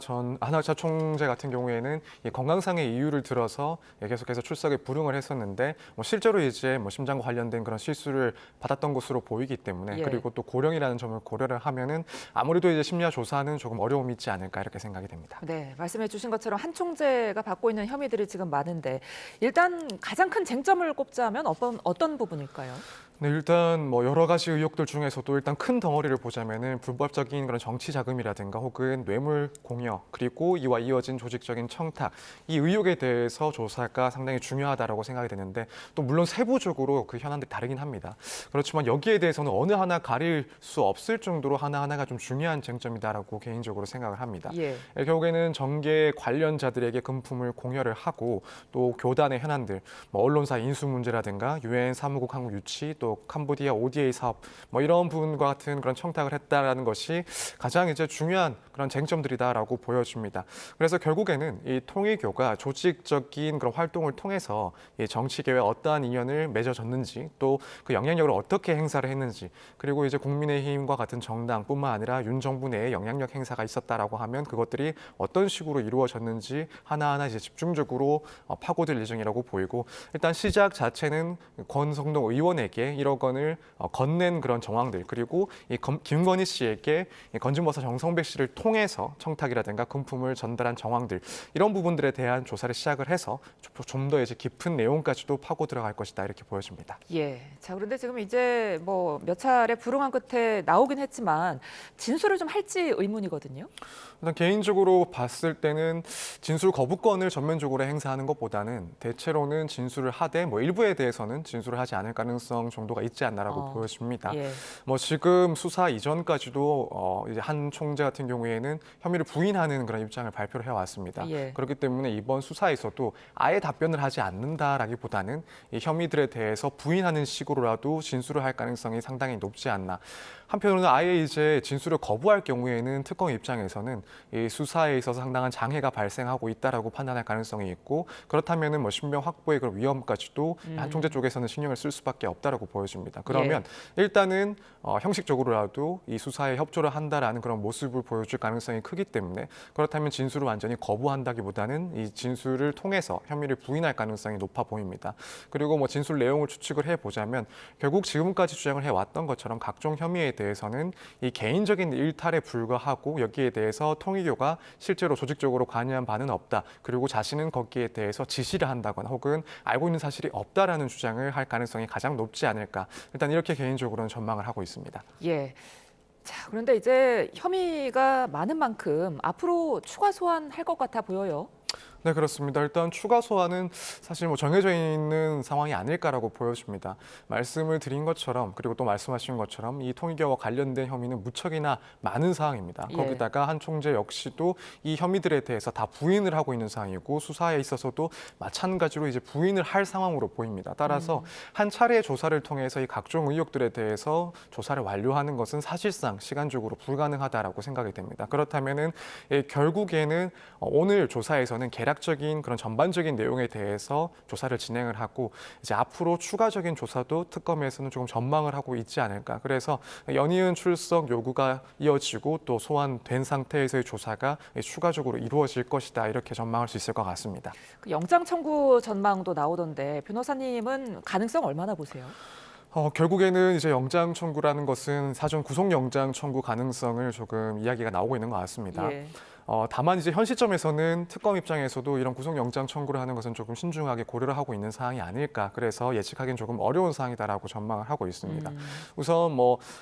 총재 같은 경우에는 이 건강상의 이유를 들어서 계속해서 출석에 불응을 했었는데 실제로 이제 심장과 관련된 그런 실수를 받았던 것으로 보이기 때문에 그리고 또 고령이라는 점을 고려를 하면은 아무래도 이제 심야 조사는 조금 어려움이 있지 않을까 이렇게 생각이 됩니다. 네, 말씀해주신 것처럼 한 총재가 받고 있는 혐의들이 지금 많은데 일단 가장 큰 쟁점을 꼽자면 어떤 부분일까요? 네, 일단 여러 가지 의혹들 중에서도 일단 큰 덩어리를 보자면은 불법적인 그런 정치 자금이라든가 혹은 뇌물 공여 그리고 이와 이어진 조직적인 청탁 이 의혹에 대해서 조사가 상당히 중요하다라고 생각이 되는데 또 물론 세부적으로 그 현안들이 다르긴 합니다. 그렇지만 여기에 대해서는 어느 하나 가릴 수 없을 정도로 하나하나가 좀 중요한 쟁점이다라고 개인적으로 생각을 합니다. 결국에는 정계 관련자들에게 금품을 공여를 하고 또 교단의 현안들, 언론사 인수 문제라든가 유엔 사무국 항목 유치 또 캄보디아 ODA 사업 이런 부분과 같은 그런 청탁을 했다라는 것이 가장 이제 중요한 그런 쟁점들이다라고 보여집니다. 그래서 결국에는 이 통일교가 조직적인 그런 활동을 통해서 이 정치계에 어떠한 인연을 맺어졌는지 또 그 영향력을 어떻게 행사를 했는지 그리고 이제 국민의힘과 같은 정당뿐만 아니라 윤 정부 내에 영향력 행사가 있었다라고 하면 그것들이 어떤 식으로 이루어졌는지 하나하나 이제 집중적으로 파고들 예정이라고 보이고 일단 시작 자체는 권성동 의원에게 1억 원을 건넨 그런 정황들 그리고 이 김건희 씨에게 건진버사 정성백 씨를 통해서 청탁이라든가 금품을 전달한 정황들 이런 부분들에 대한 조사를 시작을 해서 좀 더 이제 깊은 내용까지도 파고 들어갈 것이다 이렇게 보여집니다. 예. 자, 그런데 지금 이제 몇 차례 불응한 끝에 나오긴 했지만 진술을 좀 할지 의문이거든요. 일단 개인적으로 봤을 때는 진술 거부권을 전면적으로 행사하는 것보다는 대체로는 진술을 하되 일부에 대해서는 진술을 하지 않을 가능성 정도가 있지 않나라고 보여집니다. 지금 수사 이전까지도 이제 한 총재 같은 경우에는 혐의를 부인하는 그런 입장을 발표를 해왔습니다. 그렇기 때문에 이번 수사에서도 아예 답변을 하지 않는다라기보다는 이 혐의들에 대해서 부인하는 식으로라도 진술을 할 가능성이 상당히 높지 않나. 한편으로는 아예 이제 진술을 거부할 경우에는 특검 입장에서는 이 수사에 있어서 상당한 장애가 발생하고 있다라고 판단할 가능성이 있고 그렇다면은 신병 확보의 그런 위험까지도 한 총재 쪽에서는 신경을 쓸 수밖에 없다라고 보여집니다. 그러면 일단은 형식적으로라도 이 수사에 협조를 한다라는 그런 모습을 보여줄 가능성이 크기 때문에 그렇다면 진술을 완전히 거부한다기보다는 이 진술을 통해서 혐의를 부인할 가능성이 높아 보입니다. 그리고 진술 내용을 추측을 해보자면 결국 지금까지 주장을 해왔던 것처럼 각종 혐의에 대해서는 이 개인적인 일탈에 불과하고 여기에 대해서 통일교가 실제로 조직적으로 관여한 바는 없다. 그리고 자신은 거기에 대해서 지시를 한다거나 혹은 알고 있는 사실이 없다라는 주장을 할 가능성이 가장 높지 않을까. 일단 이렇게 개인적으로는 전망을 하고 있습니다. 예. 자, 그런데 이제 혐의가 많은 만큼 앞으로 추가 소환할 것 같아 보여요. 네, 그렇습니다. 일단 추가 소환은 사실 정해져 있는 상황이 아닐까라고 보여집니다. 말씀을 드린 것처럼 그리고 또 말씀하신 것처럼 이 통일교와 관련된 혐의는 무척이나 많은 사항입니다. 거기다가 한 총재 역시도 이 혐의들에 대해서 다 부인을 하고 있는 상황이고 수사에 있어서도 마찬가지로 이제 부인을 할 상황으로 보입니다. 따라서 한 차례의 조사를 통해서 이 각종 의혹들에 대해서 조사를 완료하는 것은 사실상 시간적으로 불가능하다라고 생각이 됩니다. 그렇다면은 결국에는 오늘 조사에서는 개략적인 그런 전반적인 내용에 대해서 조사를 진행을 하고 이제 앞으로 추가적인 조사도 특검에서는 조금 전망을 하고 있지 않을까. 그래서 연이은 출석 요구가 이어지고 또 소환된 상태에서의 조사가 추가적으로 이루어질 것이다. 이렇게 전망할 수 있을 것 같습니다. 그 영장 청구 전망도 나오던데 변호사님은 가능성 얼마나 보세요? 결국에는 이제 영장 청구라는 것은 사전 구속 영장 청구 가능성을 조금 이야기가 나오고 있는 것 같습니다. 다만 이제 현 시점에서는 특검 입장에서도 이런 구속영장 청구를 하는 것은 조금 신중하게 고려를 하고 있는 사항이 아닐까. 그래서 예측하기는 조금 어려운 사항이다라고 전망을 하고 있습니다. 우선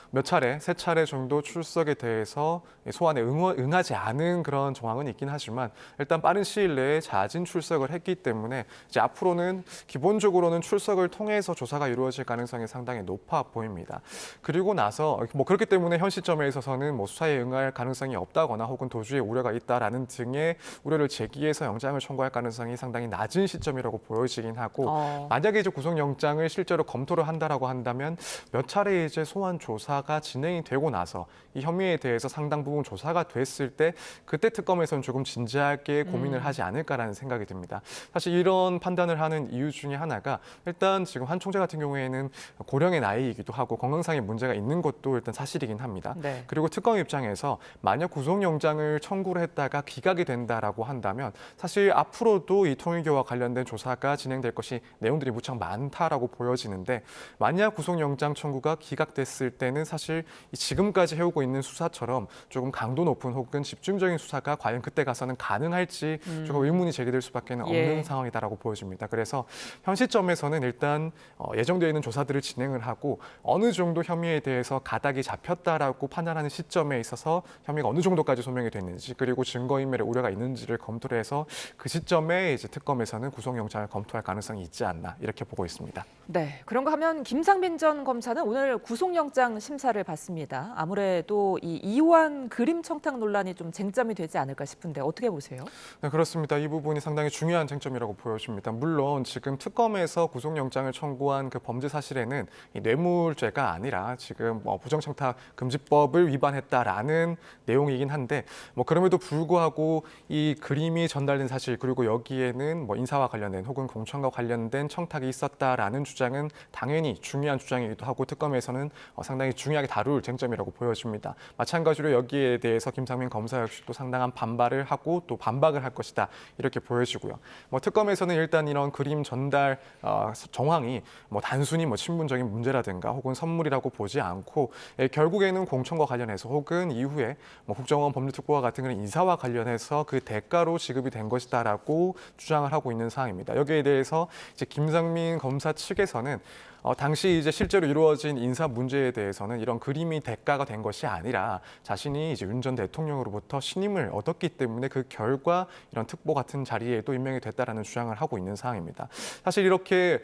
몇 차례, 3차례 정도 출석에 대해서 소환에 응하지 않은 그런 정황은 있긴 하지만 일단 빠른 시일 내에 자진 출석을 했기 때문에 이제 앞으로는 기본적으로는 출석을 통해서 조사가 이루어질 가능성이 상당히 높아 보입니다. 그리고 나서 그렇기 때문에 현 시점에 있어서는 수사에 응할 가능성이 없다거나 혹은 도주의 우려가 우려가 있다라는 등의 우려를 제기해서 영장을 청구할 가능성이 상당히 낮은 시점이라고 보여지긴 하고 만약에 이제 구속영장을 실제로 검토를 한다라고 한다면 몇 차례 이제 소환 조사가 진행이 되고 나서 이 혐의에 대해서 상당 부분 조사가 됐을 때 그때 특검에서는 조금 진지하게 고민을 하지 않을까라는 생각이 듭니다. 사실 이런 판단을 하는 이유 중에 하나가 일단 지금 한 총재 같은 경우에는 고령의 나이이기도 하고 건강상의 문제가 있는 것도 일단 사실이긴 합니다. 네. 그리고 특검 입장에서 만약 구속영장을 청구를 했다가 기각이 된다라고 한다면 사실 앞으로도 이 통일교와 관련된 조사가 진행될 것이 내용들이 무척 많다라고 보여지는데 만약 구속영장 청구가 기각됐을 때는 사실 지금까지 해오고 있는 수사처럼 조금 강도 높은 혹은 집중적인 수사가 과연 그때 가서는 가능할지 조금 의문이 제기될 수밖에 없는 상황이다라고 보여집니다. 그래서 현 시점에서는 일단 예정되어 있는 조사들을 진행을 하고 어느 정도 혐의에 대해서 가닥이 잡혔다라고 판단하는 시점에 있어서 혐의가 어느 정도까지 소명이 됐는지 그리고 증거인멸의 우려가 있는지를 검토를 해서 그 시점에 이제 특검에서는 구속영장을 검토할 가능성이 있지 않나 이렇게 보고 있습니다. 네, 그런가 하면 김상민 전 검사는 오늘 구속영장 심사를 받습니다. 아무래도 이 이완 그림 청탁 논란이 좀 쟁점이 되지 않을까 싶은데 어떻게 보세요? 네, 그렇습니다. 이 부분이 상당히 중요한 쟁점이라고 보여집니다. 물론 지금 특검에서 구속영장을 청구한 그 범죄 사실에는 이 뇌물죄가 아니라 지금 부정청탁금지법을 위반했다라는 내용이긴 한데 그럼에도 불구하고 이 그림이 전달된 사실 그리고 여기에는 인사와 관련된 혹은 공천과 관련된 청탁이 있었다라는 주장은 당연히 중요한 주장이기도 하고 특검에서는 상당히 중요하게 다룰 쟁점이라고 보여집니다. 마찬가지로 여기에 대해서 김상민 검사 역시도 상당한 반발을 하고 또 반박을 할 것이다 이렇게 보여지고요. 특검에서는 일단 이런 그림 전달 정황이 단순히 친분적인 문제라든가 혹은 선물이라고 보지 않고 결국에는 공천과 관련해서 혹은 이후에 국정원 법률특보와 같은 그런 인사와 관련해서 그 대가로 지급이 된 것이다라고 주장을 하고 있는 상황입니다. 여기에 대해서 이제 김상민 검사 측에서는 당시 이제 실제로 이루어진 인사 문제에 대해서는 이런 그림이 대가가 된 것이 아니라 자신이 이제 윤 전 대통령으로부터 신임을 얻었기 때문에 그 결과 이런 특보 같은 자리에도 임명이 됐다라는 주장을 하고 있는 상황입니다. 사실 이렇게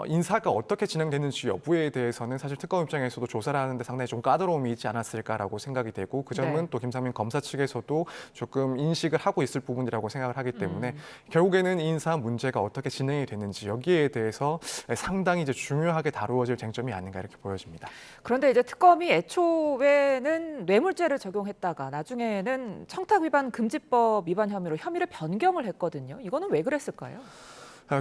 인사가 어떻게 진행됐는지 여부에 대해서는 사실 특검 입장에서도 조사를 하는데 상당히 좀 까다로움이 있지 않았을까라고 생각이 되고 그 점은 또 김상민 검사 측에서도 조금 인식을 하고 있을 부분이라고 생각을 하기 때문에 결국에는 인사 문제가 어떻게 진행이 됐는지 여기에 대해서 상당히 이제 중요하게 다루어질 쟁점이 아닌가 이렇게 보여집니다. 그런데 이제 특검이 애초에는 뇌물죄를 적용했다가 나중에는 청탁 위반 금지법 위반 혐의로 혐의를 변경을 했거든요. 이거는 왜 그랬을까요?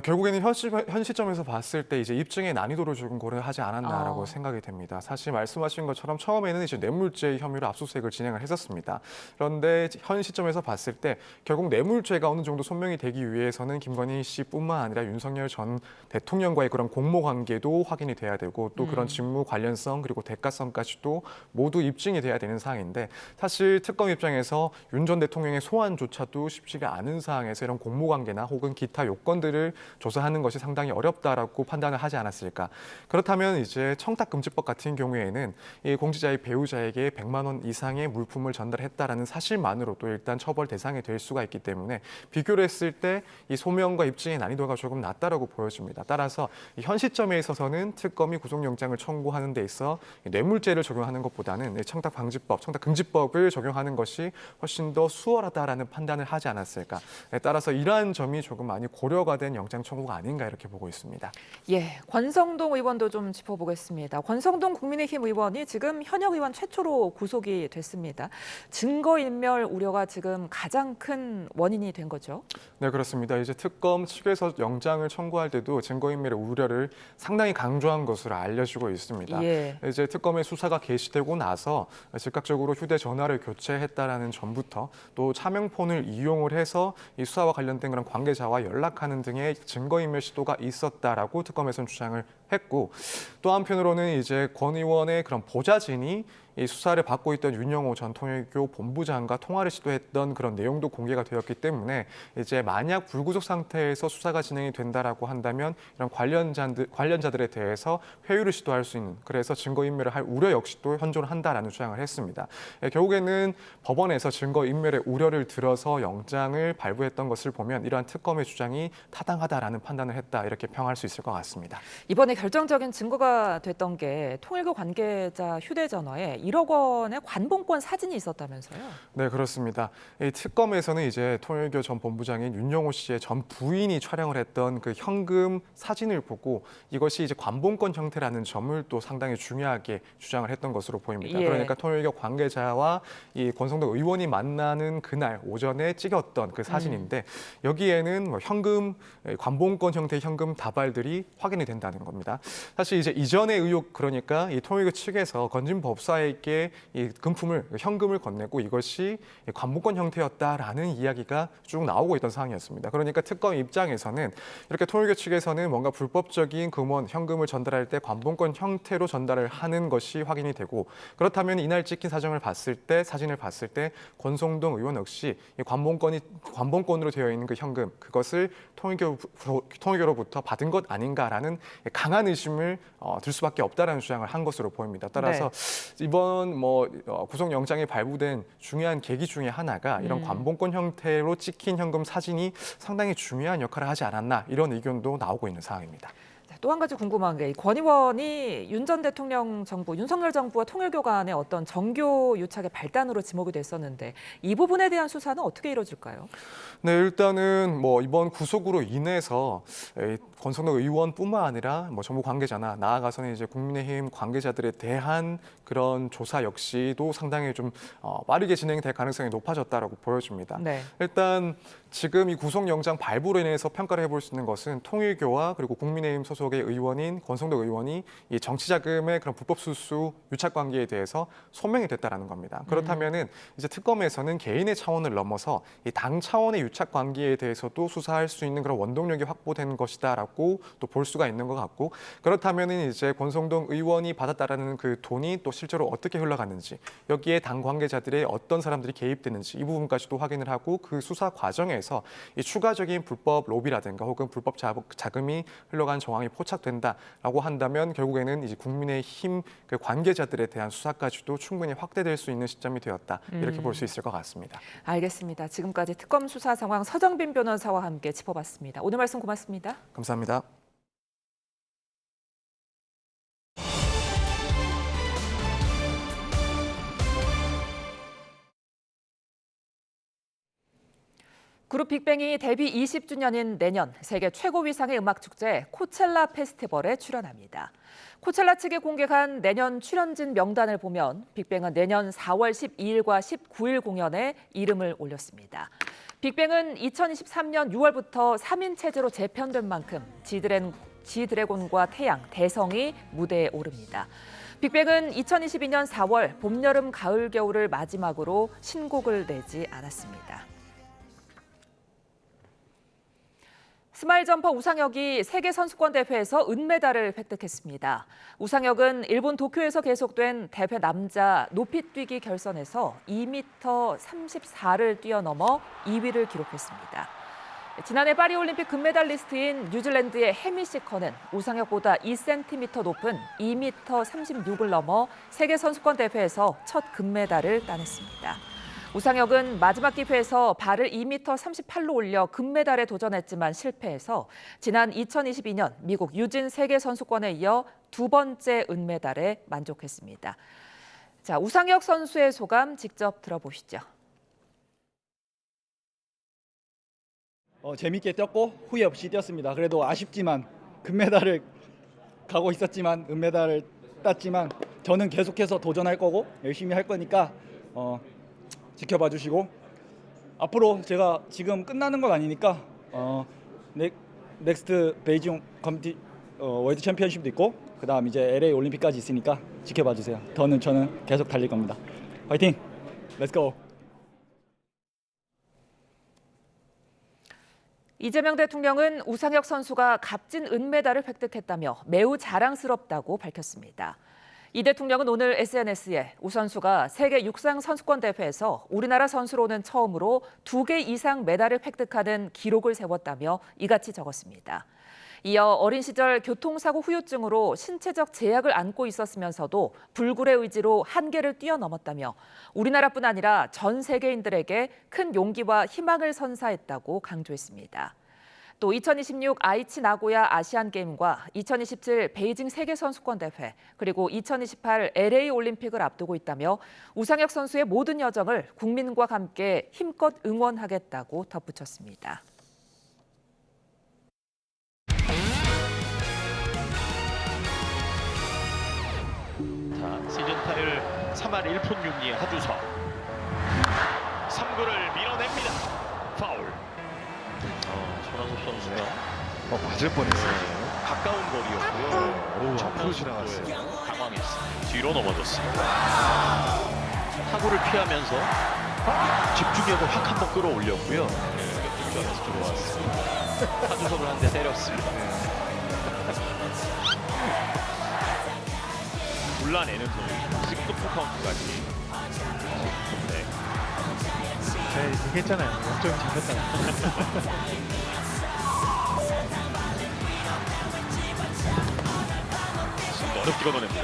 결국에는 현 시점에서 봤을 때 이제 입증의 난이도를 조금 고려하지 않았나라고 생각이 됩니다. 사실 말씀하신 것처럼 처음에는 이제 뇌물죄 혐의로 압수수색을 진행을 했었습니다. 그런데 현 시점에서 봤을 때 결국 뇌물죄가 어느 정도 소명이 되기 위해서는 김건희 씨뿐만 아니라 윤석열 전 대통령과의 그런 공모 관계도 확인이 돼야 되고 또 그런 직무 관련성 그리고 대가성까지도 모두 입증이 돼야 되는 상황인데 사실 특검 입장에서 윤 전 대통령의 소환조차도 쉽지가 않은 상황에서 이런 공모 관계나 혹은 기타 요건들을 조사하는 것이 상당히 어렵다라고 판단을 하지 않았을까. 그렇다면 이제 청탁금지법 같은 경우에는 이 공직자의 배우자에게 100만 원 이상의 물품을 전달했다라는 사실만으로도 일단 처벌 대상이 될 수가 있기 때문에 비교를 했을 때 이 소명과 입증의 난이도가 조금 낮다라고 보여집니다. 따라서 현 시점에 있어서는 특검이 구속영장을 청구하는 데 있어 뇌물죄를 적용하는 것보다는 청탁방지법, 청탁금지법을 적용하는 것이 훨씬 더 수월하다라는 판단을 하지 않았을까. 따라서 이러한 점이 조금 많이 고려가 된 영장 청구가 아닌가 이렇게 보고 있습니다. 예, 권성동 의원도 좀 짚어보겠습니다. 권성동 국민의힘 의원이 지금 현역 의원 최초로 구속이 됐습니다. 증거인멸 우려가 지금 가장 큰 원인이 된 거죠? 네, 그렇습니다. 이제 특검 측에서 영장을 청구할 때도 증거인멸의 우려를 상당히 강조한 것으로 알려지고 있습니다. 이제 특검의 수사가 개시되고 나서 즉각적으로 휴대전화를 교체했다라는 점부터 또 차명폰을 이용을 해서 이 수사와 관련된 그런 관계자와 연락하는 등의 증거인멸 시도가 있었다라고 특검에서는 주장을 했고 또 한편으로는 이제 권 의원의 그런 보좌진이 이 수사를 받고 있던 윤영호 전 통일교 본부장과 통화를 시도했던 그런 내용도 공개가 되었기 때문에 이제 만약 불구속 상태에서 수사가 진행이 된다라고 한다면 이런 관련자들에 대해서 회유를 시도할 수 있는 그래서 증거인멸을 할 우려 역시도 현존을 한다라는 주장을 했습니다. 결국에는 법원에서 증거인멸의 우려를 들어서 영장을 발부했던 것을 보면 이러한 특검의 주장이 타당하다라는 판단을 했다 이렇게 평할 수 있을 것 같습니다. 이번에 결정적인 증거가 됐던 게 통일교 관계자 휴대전화에 1억 원의 관봉권 사진이 있었다면서요? 네, 그렇습니다. 이 특검에서는 이제 통일교 전 본부장인 윤영호 씨의 전 부인이 촬영을 했던 그 현금 사진을 보고 이것이 이제 관봉권 형태라는 점을 또 상당히 중요하게 주장을 했던 것으로 보입니다. 예. 그러니까 통일교 관계자와 이 권성동 의원이 만나는 그날 오전에 찍었던 그 사진인데 여기에는 뭐 현금 관봉권 형태의 현금 다발들이 확인이 된다는 겁니다. 사실 이제 이전의 의혹 그러니까 이 통일교 측에서 건진 법사에게 이 금품을 현금을 건네고 이것이 관봉권 형태였다라는 이야기가 쭉 나오고 있던 상황이었습니다. 그러니까 특검 입장에서는 이렇게 통일교 측에서는 뭔가 불법적인 금원 현금을 전달할 때 관봉권 형태로 전달을 하는 것이 확인이 되고 그렇다면 이날 찍힌 사진을 봤을 때 권성동 의원 역시 이 관봉권으로 되어 있는 그 현금 그것을 통일교로부터 받은 것 아닌가라는 강한 의심을 들 수밖에 없다라는 주장을 한 것으로 보입니다. 따라서 이번 구속영장이 발부된 중요한 계기 중에 하나가 이런 관봉권 형태로 찍힌 현금 사진이 상당히 중요한 역할을 하지 않았나 이런 의견도 나오고 있는 상황입니다. 또 한 가지 궁금한 게 권 의원이 윤 전 대통령 정부, 윤석열 정부와 통일교 간의 어떤 정교 유착의 발단으로 지목이 됐었는데 이 부분에 대한 수사는 어떻게 이루어질까요? 네, 일단은 이번 구속으로 인해서 권성동 의원뿐만 아니라 정부 관계자나 나아가서는 이제 국민의힘 관계자들에 대한 그런 조사 역시도 상당히 좀 빠르게 진행될 가능성이 높아졌다라고 보여집니다. 네. 일단 지금 이 구속영장 발부로 인해서 평가를 해볼 수 있는 것은 통일교와 그리고 국민의힘 소속의 의원인 권성동 의원이 이 정치자금의 그런 불법 수수 유착 관계에 대해서 소명이 됐다라는 겁니다. 그렇다면은 이제 특검에서는 개인의 차원을 넘어서 이 당 차원의 유착 관계에 대해서도 수사할 수 있는 그런 원동력이 확보된 것이다라고 또 볼 수가 있는 것 같고 그렇다면은 이제 권성동 의원이 받았다라는 그 돈이 또 실제로 어떻게 흘러갔는지 여기에 당 관계자들의 어떤 사람들이 개입되는지 이 부분까지도 확인을 하고 그 수사 과정에서 이 추가적인 불법 로비라든가 혹은 불법 자금이 흘러간 정황이 포착된다라고 한다면 결국에는 이제 국민의힘 그 관계자들에 대한 수사까지도 충분히 확대될 수 있는 시점이 되었다 이렇게 볼 수 있을 것 같습니다. 알겠습니다. 지금까지 특검 수사 상황 서정빈 변호사와 함께 짚어봤습니다. 오늘 말씀 고맙습니다. 감사합니다. 그룹 빅뱅이 데뷔 20주년인 내년 세계 최고 위상의 음악 축제 코첼라 페스티벌에 출연합니다. 코첼라 측이 공개한 내년 출연진 명단을 보면 빅뱅은 내년 4월 12일과 19일 공연에 이름을 올렸습니다. 빅뱅은 2023년 6월부터 3인 체제로 재편된 만큼 지드래곤과 태양, 대성이 무대에 오릅니다. 빅뱅은 2022년 4월 봄, 여름, 가을, 겨울을 마지막으로 신곡을 내지 않았습니다. 스마일 점퍼 우상혁이 세계선수권대회에서 은메달을 획득했습니다. 우상혁은 일본 도쿄에서 계속된 대회 남자 높이뛰기 결선에서 2m 34를 뛰어넘어 2위를 기록했습니다. 지난해 파리올림픽 금메달리스트인 뉴질랜드의 해미 시커는 우상혁보다 2cm 높은 2m 36을 넘어 세계선수권대회에서 첫 금메달을 따냈습니다. 우상혁은 마지막 기회에서 발을 2m 38로 올려 금메달에 도전했지만 실패해서 지난 2022년 미국 유진 세계선수권에 이어 두 번째 은메달에 만족했습니다. 자, 우상혁 선수의 소감 직접 들어보시죠. 재밌게 뛰었고 후회 없이 뛰었습니다. 그래도 아쉽지만 금메달을 가고 있었지만 은메달을 땄지만 저는 계속해서 도전할 거고 열심히 할 거니까 지켜봐 주시고 앞으로 제가 지금 끝나는 건 아니니까 넥스트 베이징 월드 챔피언십도 있고 그다음 이제 LA 올림픽까지 있으니까 지켜봐 주세요. 저는 계속 달릴 겁니다. 화이팅! 렛츠고! 이재명 대통령은 우상혁 선수가 값진 은메달을 획득했다며 매우 자랑스럽다고 밝혔습니다. 이 대통령은 오늘 SNS에 우 선수가 세계 육상 선수권 대회에서 우리나라 선수로는 처음으로 2개 이상 메달을 획득하는 기록을 세웠다며 이같이 적었습니다. 이어 어린 시절 교통사고 후유증으로 신체적 제약을 안고 있었으면서도 불굴의 의지로 한계를 뛰어넘었다며 우리나라뿐 아니라 전 세계인들에게 큰 용기와 희망을 선사했다고 강조했습니다. 또 2026 아이치 나고야 아시안게임과 2027 베이징 세계선수권대회, 그리고 2028 LA 올림픽을 앞두고 있다며 우상혁 선수의 모든 여정을 국민과 함께 힘껏 응원하겠다고 덧붙였습니다. 자, 시즌 타율 3할 1푼 6리 하주석. 3구를 밀어냅니다. 파울. 손아섭 선수가 맞을 뻔했어요. 가까운 거리였고요. 앞으로 지나갔어요. 당황했습니다. 뒤로 넘어졌습니다. 타구를 피하면서 집중력을 확 한번 끌어올렸고요. 득점에서 들어왔습니다. 하주석을 한 대 때렸습니다. 골라내는 선수. 지금도 풀카운트까지. 네. 제가 얘기했잖아요. 0점이 잡혔다고. 어렵게 걷어냅니다.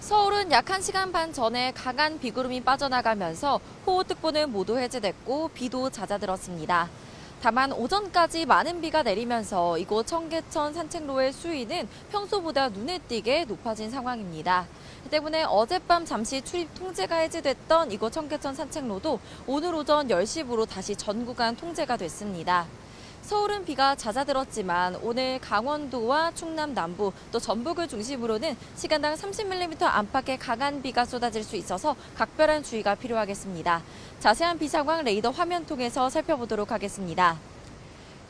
서울은 약 1시간 반 전에 강한 비구름이 빠져나가면서 호우특보는 모두 해제됐고 비도 잦아들었습니다. 다만 오전까지 많은 비가 내리면서 이곳 청계천 산책로의 수위는 평소보다 눈에 띄게 높아진 상황입니다. 때문에 어젯밤 잠시 출입 통제가 해제됐던 이곳 청계천 산책로도 오늘 오전 10시부로 다시 전 구간 통제가 됐습니다. 서울은 비가 잦아들었지만 오늘 강원도와 충남 남부 또 전북을 중심으로는 시간당 30mm 안팎의 강한 비가 쏟아질 수 있어서 각별한 주의가 필요하겠습니다. 자세한 비 상황 레이더 화면 통해서 살펴보도록 하겠습니다.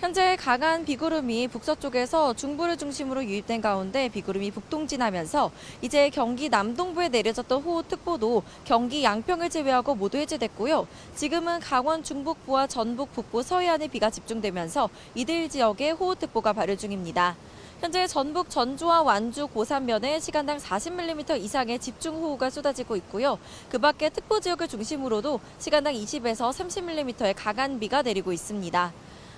현재 강한 비구름이 북서쪽에서 중부를 중심으로 유입된 가운데 비구름이 북동진하면서 이제 경기 남동부에 내려졌던 호우특보도 경기 양평을 제외하고 모두 해제됐고요. 지금은 강원 중북부와 전북 북부 서해안에 비가 집중되면서 이들 지역에 호우특보가 발효 중입니다. 현재 전북 전주와 완주 고산면에 시간당 40mm 이상의 집중호우가 쏟아지고 있고요. 그 밖에 특보 지역을 중심으로도 시간당 20에서 30mm의 강한 비가 내리고 있습니다.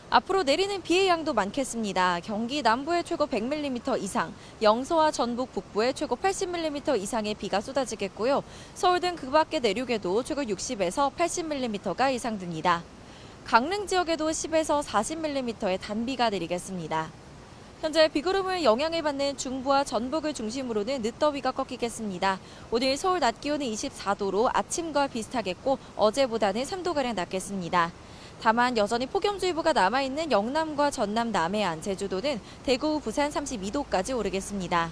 앞으로 내리는 비의 양도 많겠습니다. 경기 남부에 최고 100mm 이상, 영서와 전북 북부에 최고 80mm 이상의 비가 쏟아지겠고요. 서울 등 그 밖의 내륙에도 최고 60에서 80mm가 예상됩니다. 강릉 지역에도 10에서 40mm의 단비가 내리겠습니다. 현재 비구름을 영향을 받는 중부와 전북을 중심으로는 늦더위가 꺾이겠습니다. 오늘 서울 낮 기온은 24도로 아침과 비슷하겠고 어제보다는 3도가량 낮겠습니다. 다만 여전히 폭염주의보가 남아있는 영남과 전남 남해안, 제주도는 대구, 부산 32도까지 오르겠습니다.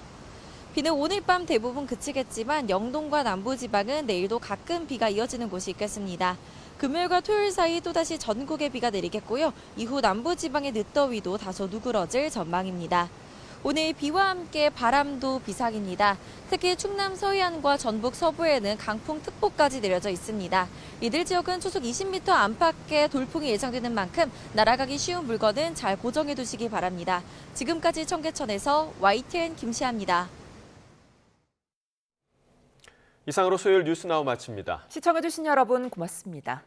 비는 오늘 밤 대부분 그치겠지만 영동과 남부지방은 내일도 가끔 비가 이어지는 곳이 있겠습니다. 금요일과 토요일 사이 또다시 전국에 비가 내리겠고요. 이후 남부지방의 늦더위도 다소 누그러질 전망입니다. 오늘 비와 함께 바람도 비상입니다. 특히 충남 서해안과 전북 서부에는 강풍특보까지 내려져 있습니다. 이들 지역은 초속 20m 안팎의 돌풍이 예상되는 만큼 날아가기 쉬운 물건은 잘 고정해 두시기 바랍니다. 지금까지 청계천에서 YTN 김시아입니다. 이상으로 수요일 뉴스나우 마칩니다. 시청해주신 여러분 고맙습니다.